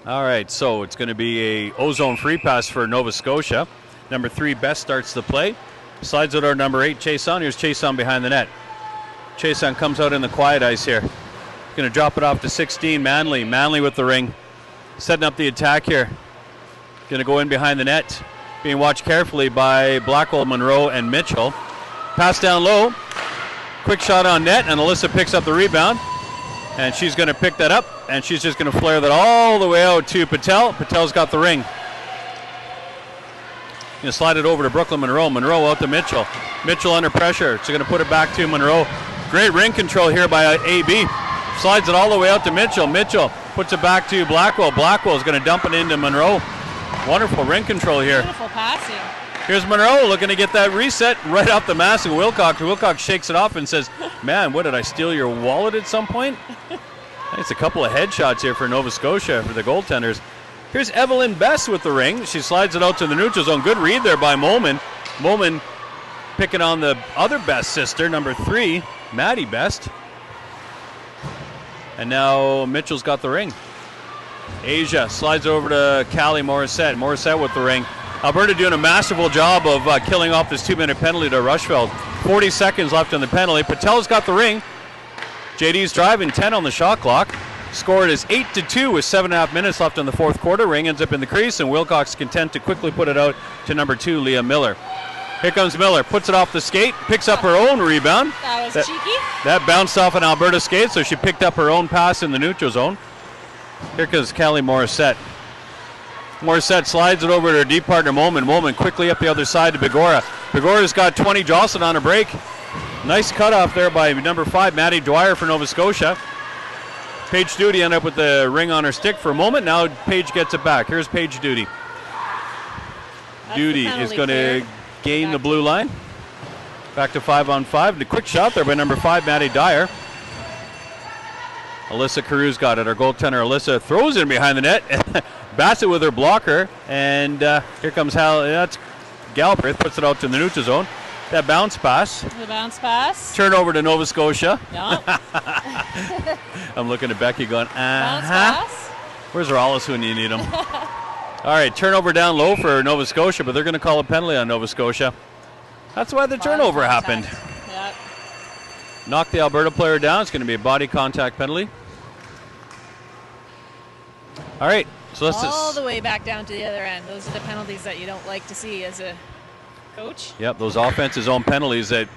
All right, so it's going to be a O-zone free pass for Nova Scotia. Number 3, Best, starts the play. Slides it over number 8, Chason. Here's Chason behind the net. Chason comes out in the quiet ice here. Going to drop it off to 16, Manley. Manley with the ring. Setting up the attack here. Going to go in behind the net. Being watched carefully by Blackwell, Monroe, and Mitchell. Pass down low. Quick shot on net, and Alyssa picks up the rebound. And she's going to pick that up, and she's just going to flare that all the way out to Patel. Patel's got the ring. Going to slide it over to Brooklyn Monroe. Monroe out to Mitchell. Mitchell under pressure. She's going to put it back to Monroe. Great ring control here by AB. Slides it all the way out to Mitchell. Mitchell puts it back to Blackwell. Blackwell is going to dump it into Monroe. Wonderful ring control here. Beautiful passing. Here's Monroe looking to get that reset right off the mask of Wilcox. Wilcox shakes it off and says, man, what, did I steal your wallet at some point? It's a couple of headshots here for Nova Scotia for the goaltenders. Here's Evelyn Best with the ring. She slides it out to the neutral zone. Good read there by Moman. Moman picking on the other Best sister, number 3, Maddie Best. And now Mitchell's got the ring. Asia slides over to Callie Morissette. Morissette with the ring. Alberta doing a masterful job of killing off this 2-minute penalty to Rushveld. 40 seconds left on the penalty. Patel's got the ring. JD's driving, 10 on the shot clock. Score is 8-2 with 7.5 minutes left in the fourth quarter. Ring ends up in the crease, and Wilcox content to quickly put it out to number 2, Leah Miller. Here comes Miller, puts it off the skate, picks up her own rebound. That was cheeky. That bounced off an Alberta skate, so she picked up her own pass in the neutral zone. Here comes Callie Morissette. Morissette slides it over to her deep partner, Moman. Moman quickly up the other side to Begora. Begora's got 20 jostled on a break. Nice cutoff there by number 5, Maddie Dwyer for Nova Scotia. Paige Doody ended up with the ring on her stick for a moment. Now Paige gets it back. Here's Paige Doody. Doody is going to gain the blue line. Back to 5-on-5. The quick shot there by number 5, Maddie Dyer. Alyssa Carews got it. Our goaltender Alyssa throws it behind the net. Bats it with her blocker. And here comes Hal. That's Galbraith. Puts it out to the neutral zone. That bounce pass. The bounce pass. Turnover to Nova Scotia. Yeah. I'm looking at Becky going, Bounce pass. Where's Rallis when you need him? All right, turnover down low for Nova Scotia, but they're going to call a penalty on Nova Scotia. That's why the turnover happened. Yep. Knock the Alberta player down. It's going to be a body contact penalty. All right, so let's all the way back down to the other end. Those are the penalties that you don't like to see as a coach. Yep, those offense's own penalties that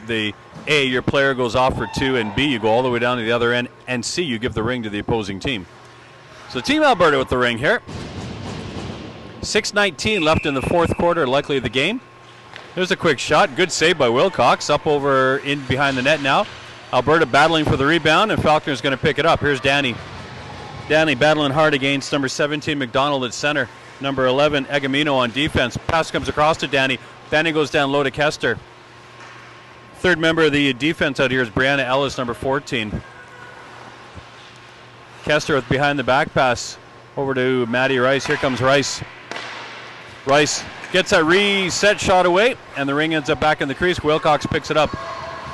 A, your player goes off for 2, and B, you go all the way down to the other end, and C, you give the ring to the opposing team. So Team Alberta with the ring here. 6:19 left in the fourth quarter, likely the game. There's a quick shot. Good save by Wilcox. Up over in behind the net now. Alberta battling for the rebound, and Falconer's going to pick it up. Here's Danny. Danny battling hard against number 17, McDonald at center. Number 11, Egamino on defense. Pass comes across to Danny. Danny goes down low to Kester. Third member of the defense out here is Brianna Ellis, number 14. Kester with behind the back pass over to Maddie Rice. Here comes Rice. Rice gets that reset shot away, and the ring ends up back in the crease. Wilcox picks it up.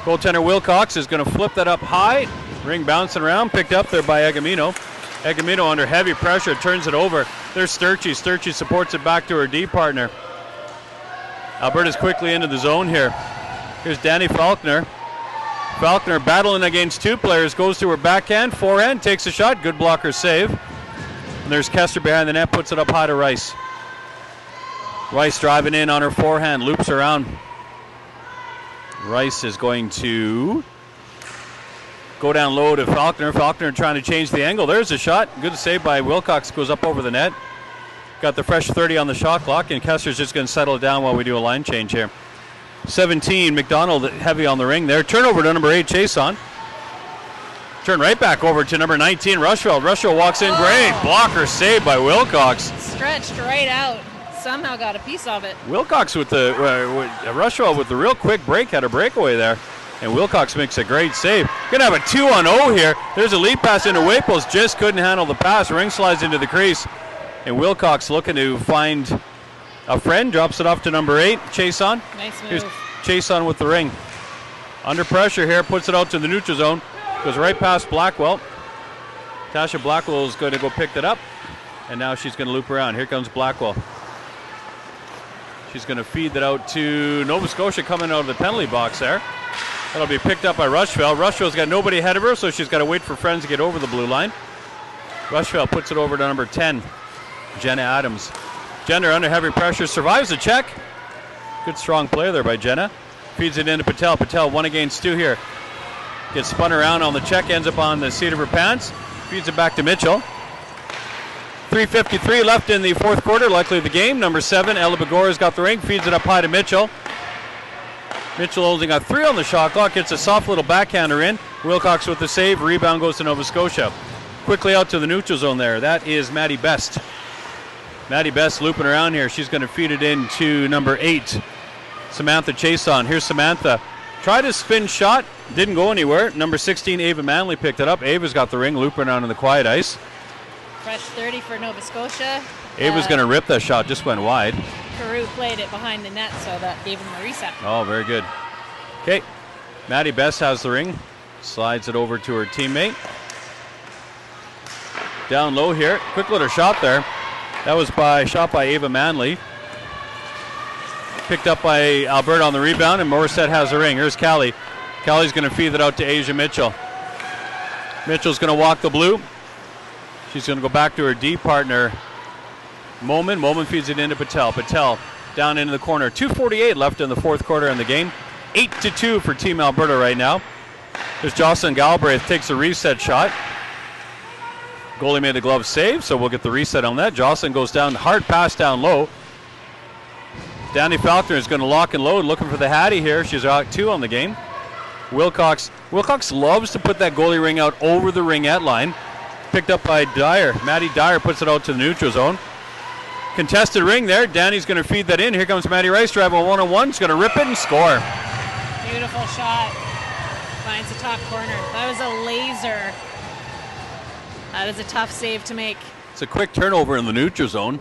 Goaltender Wilcox is going to flip that up high. Ring bouncing around, picked up there by Egamino. Egamino under heavy pressure, turns it over. There's Sturchy. Sturchy supports it back to her D partner. Alberta's quickly into the zone here. Here's Danny Faulkner. Faulkner battling against two players, goes to her backhand, forehand, takes a shot, good blocker save. And there's Kester behind the net, puts it up high to Rice. Rice driving in on her forehand, loops around. Rice is going to go down low to Faulkner. Faulkner trying to change the angle. There's a shot. Good save by Wilcox, goes up over the net. Got the fresh 30 on the shot clock, and Kester's just going to settle it down while we do a line change here. 17, McDonald heavy on the ring there. Turnover to number 8, Chason. Turn right back over to number 19, Rushveld. Rushveld walks in, great blocker save by Wilcox. Stretched right out. Somehow got a piece of it. Wilcox with the, Rushveld with the real quick break, had a breakaway there. And Wilcox makes a great save. Gonna have a 2-on-0 here. There's a lead pass into Waples, just couldn't handle the pass. Ring slides into the crease. And Wilcox looking to find a friend, drops it off to number 8, Chason. Nice move. Here's Chason with the ring. Under pressure here, puts it out to the neutral zone. Goes right past Blackwell. Tasha Blackwell is going to go pick it up. And now she's going to loop around. Here comes Blackwell. She's going to feed that out to Nova Scotia coming out of the penalty box there. That'll be picked up by Rushveld. Rushveld's got nobody ahead of her, so she's got to wait for friends to get over the blue line. Rushveld puts it over to number 10, Jenna Adams. Jenna under heavy pressure, survives the check. Good strong play there by Jenna. Feeds it into Patel. Patel 1 against 2 here. Gets spun around on the check, ends up on the seat of her pants. Feeds it back to Mitchell. 3:53 left in the fourth quarter, likely the game. Number 7, Ella Bagora's got the ring, feeds it up high to Mitchell. Mitchell holding a 3 on the shot clock, gets a soft little backhander in. Wilcox with the save, rebound goes to Nova Scotia. Quickly out to the neutral zone there. That is Maddie Best. Maddie Best looping around here. She's going to feed it in to number 8, Samantha Chason. Here's Samantha. Tried a spin shot, didn't go anywhere. Number 16, Ava Manley picked it up. Ava's got the ring, looping around in the quiet ice. Fresh 30 for Nova Scotia. Ava's going to rip that shot, just went wide. Peru played it behind the net, so that gave him a reset. Oh, very good. Okay, Maddie Best has the ring. Slides it over to her teammate. Down low here. Quick little shot there. That was shot by Ava Manley. Picked up by Alberta on the rebound, and Morissette has the ring. Here's Callie. Callie's going to feed it out to Asia Mitchell. Mitchell's going to walk the blue. She's going to go back to her D partner, Moman. Moman feeds it into Patel. Patel down into the corner. 2:48 left in the fourth quarter in the game. 8-2 for Team Alberta right now. There's Jocelyn Galbraith, takes a reset shot. Goalie made the glove save, so we'll get the reset on that. Jocelyn goes down, hard pass down low. Danny Faulkner is going to lock and load, looking for the Hattie here. She's out 2 on the game. Wilcox loves to put that goalie ring out over the ringette line. Picked up by Dyer. Maddie Dyer puts it out to the neutral zone. Contested ring there. Danny's going to feed that in. Here comes Maddie Rice driving 1-on-1. She's going to rip it and score. Beautiful shot. Finds the top corner. That was a laser. That is a tough save to make. It's a quick turnover in the neutral zone.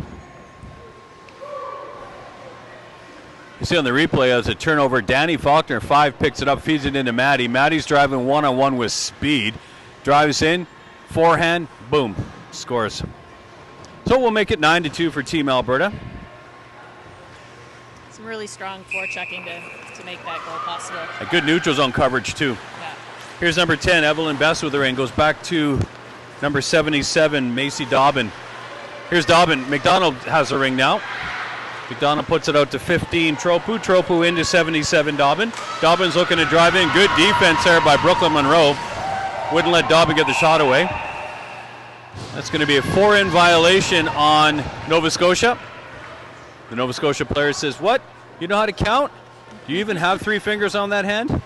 You see on the replay as a turnover, Danny Faulkner, 5, picks it up, feeds it into Maddie. Maddie's driving 1-on-1 with speed. Drives in. Forehand, boom, scores. So we'll make it 9-2 for Team Alberta. Some really strong forechecking to make that goal possible. A good neutral zone coverage too. Yeah. Here's number 10, Evelyn Best with the ring. Goes back to number 77, Macy Dobbin. Here's Dobbin. McDonald has the ring now. McDonald puts it out to 15, Tropu. Tropu into 77, Dobbin. Dobbin's looking to drive in. Good defense there by Brooklyn Monroe. Wouldn't let Dobbin get the shot away. That's going to be a 4-in violation on Nova Scotia. The Nova Scotia player says, "What? You know how to count? Do you even have 3 fingers on that hand?"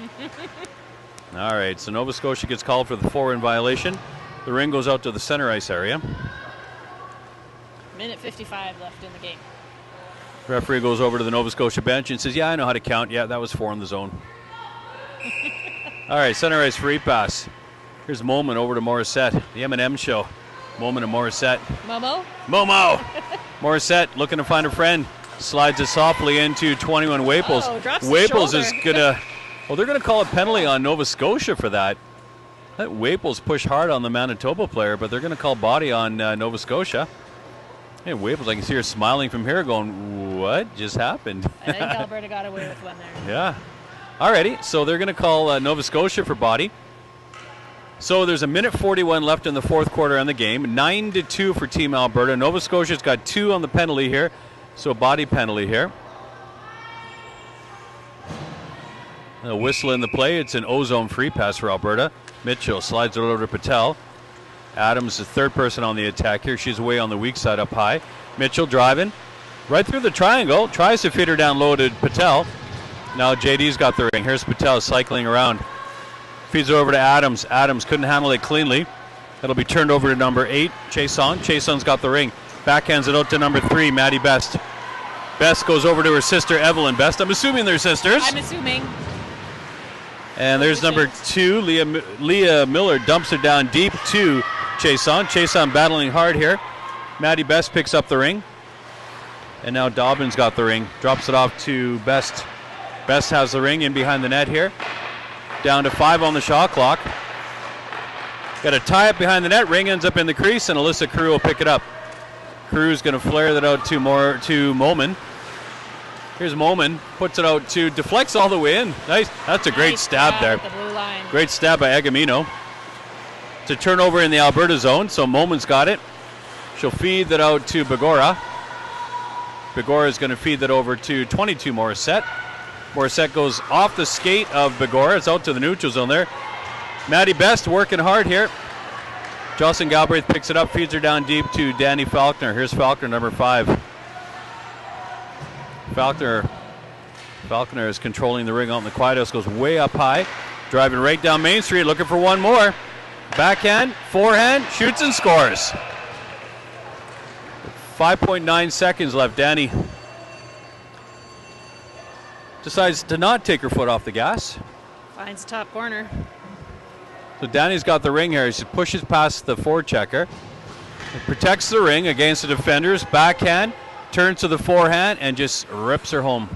All right, so Nova Scotia gets called for the forehand violation. The ring goes out to the center ice area. Minute 55 left in the game. Referee goes over to the Nova Scotia bench and says, "Yeah, I know how to count. Yeah, that was 4 in the zone." All right, center ice free pass. Here's Moment over to Morissette. The M&M show. Moment and Morissette. Momo! Morissette looking to find a friend. Slides it softly into 21 Waples. Oh, drops the Waples shoulder. is going to... Well, they're going to call a penalty on Nova Scotia for that. That Waples push hard on the Manitoba player, but they're going to call body on Nova Scotia. Hey, Waples, I can see her smiling from here going, what just happened? I think Alberta got away with one there. Yeah. Alrighty, so they're going to call Nova Scotia for body. So there's a minute 41 left in the fourth quarter on the game. 9-2 for Team Alberta. Nova Scotia's got 2 on the penalty here, so a body penalty here. A whistle in the play. It's an O-zone free pass for Alberta. Mitchell slides it over to Patel. Adams is third person on the attack here. She's away on the weak side up high. Mitchell driving right through the triangle. Tries to feed her down low to Patel. Now JD's got the ring. Here's Patel cycling around. Feeds it over to Adams. Adams couldn't handle it cleanly. It'll be turned over to number 8, Chason. Chason's got the ring. Backhands it out to number 3, Maddie Best. Best goes over to her sister, Evelyn Best. I'm assuming they're sisters. I'm assuming. And there's number 2, Leah Miller dumps it down deep to Chason. Chason battling hard here. Maddie Best picks up the ring. And now Dobbins got the ring. Drops it off to Best. Best has the ring in behind the net here. Down to 5 on the shot clock. Got a tie up behind the net. Ring ends up in the crease, and Alyssa Crew will pick it up. Crew's going to flare that out to Moman. Here's Moman. Puts it out to, deflects all the way in. Nice. That's a great stab there. At the blue line. Great stab by Agamino. It's a turnover in the Alberta zone, so Moman's got it. She'll feed that out to Begora. Begora is going to feed that over to 22 Morissette. Morissette goes off the skate of Begora. It's out to the neutral zone there. Maddie Best working hard here. Jocelyn Galbraith picks it up, feeds her down deep to Danny Faulkner. Here's Faulkner, number 5. Faulkner is controlling the ring out in the Quietos, goes way up high. Driving right down Main Street, looking for one more. Backhand, forehand, shoots and scores. 5.9 seconds left. Danny decides to not take her foot off the gas. Finds the top corner. So Danny's got the ring here. She pushes past the forechecker. Protects the ring against the defenders. Backhand, turns to the forehand, and just rips her home.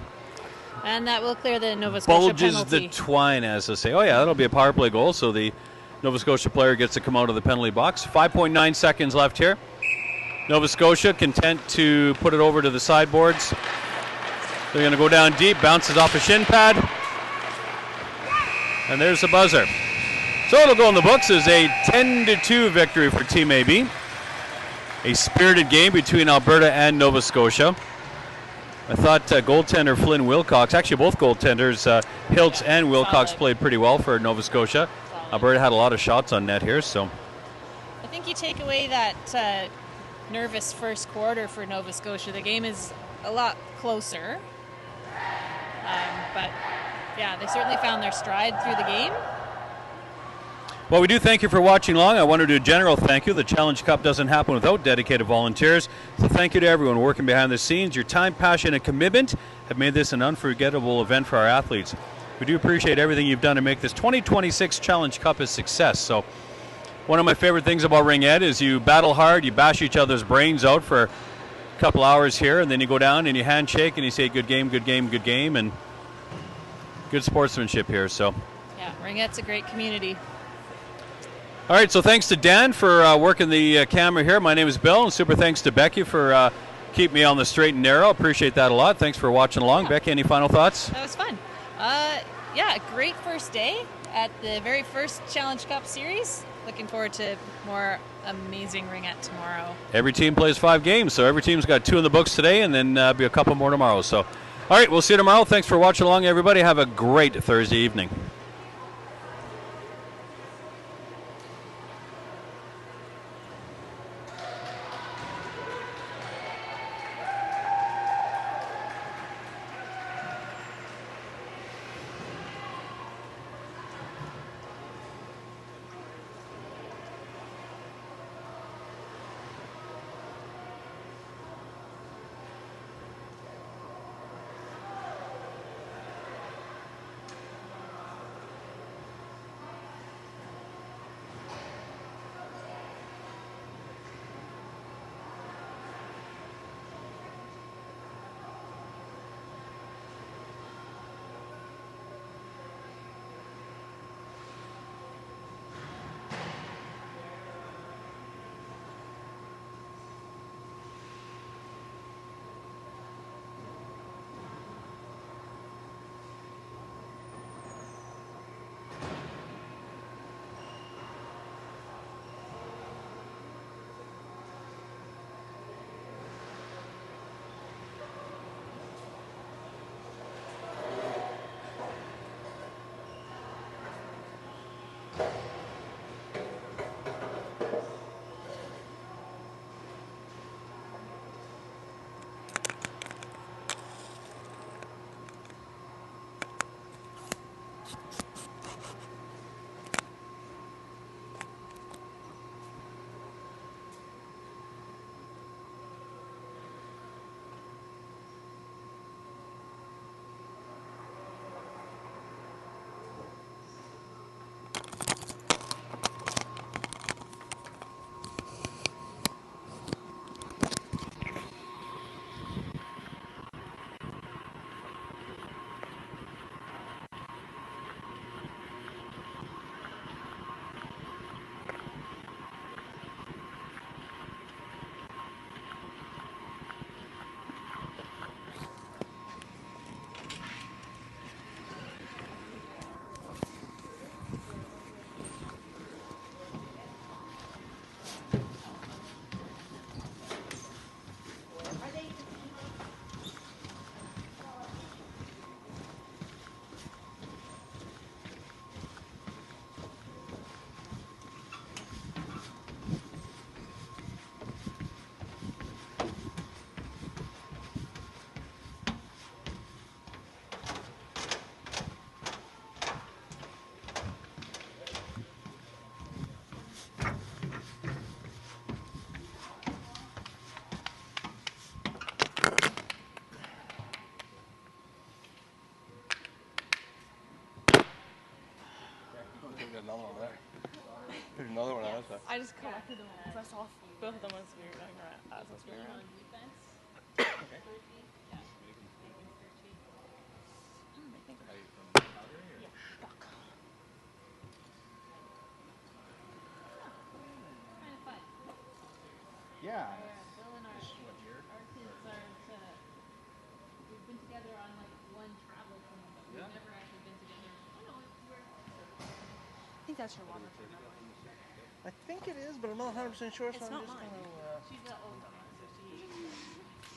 And that will clear the Nova Scotia Bulges penalty. the twine, as they say. Oh, yeah, that'll be a power play goal. So the Nova Scotia player gets to come out of the penalty box. 5.9 seconds left here. Nova Scotia content to put it over to the sideboards. They're going to go down deep, bounces off a shin pad. And there's the buzzer. So it'll go in the books as a 10-2 victory for Team AB. A spirited game between Alberta and Nova Scotia. I thought goaltender Flynn Wilcox, actually both goaltenders, Hiltz and Wilcox, played pretty well for Nova Scotia. Alberta had a lot of shots on net here, so. I think you take away that nervous first quarter for Nova Scotia. The game is a lot closer. But, yeah, they certainly found their stride through the game. Well, we do thank you for watching along. I want to do a general thank you. The Challenge Cup doesn't happen without dedicated volunteers. So thank you to everyone working behind the scenes. Your time, passion, and commitment have made this an unforgettable event for our athletes. We do appreciate everything you've done to make this 2026 Challenge Cup a success. So one of my favorite things about Ring Ed is you battle hard, you bash each other's brains out for a couple hours here, and then you go down and you handshake and you say good game, good game, good game, and good sportsmanship here. So Yeah, Ring Ed's a great community. all right, so thanks to Dan for working the camera here. My name is Bill, and super thanks to Becky for keeping me on the straight and narrow. Appreciate that a lot. Thanks for watching along. Yeah. Becky, any final thoughts? That was fun. Yeah, great first day at the very first Challenge Cup series. Looking forward to more amazing ringette tomorrow. Every team plays 5 games, so every team's got 2 in the books today, and then be a couple more tomorrow. So, all right, we'll see you tomorrow. Thanks for watching along, everybody. Have a great Thursday evening. I just collected them because I saw both of them as we were going around. As we were around. Yeah. Bill and our kids aren't. We've been together on like one travel thing, but we've never actually been together. Oh no, I think that's your water. I think it is, but I'm not 100% sure. So It's I'm not just mine. gonna. she's got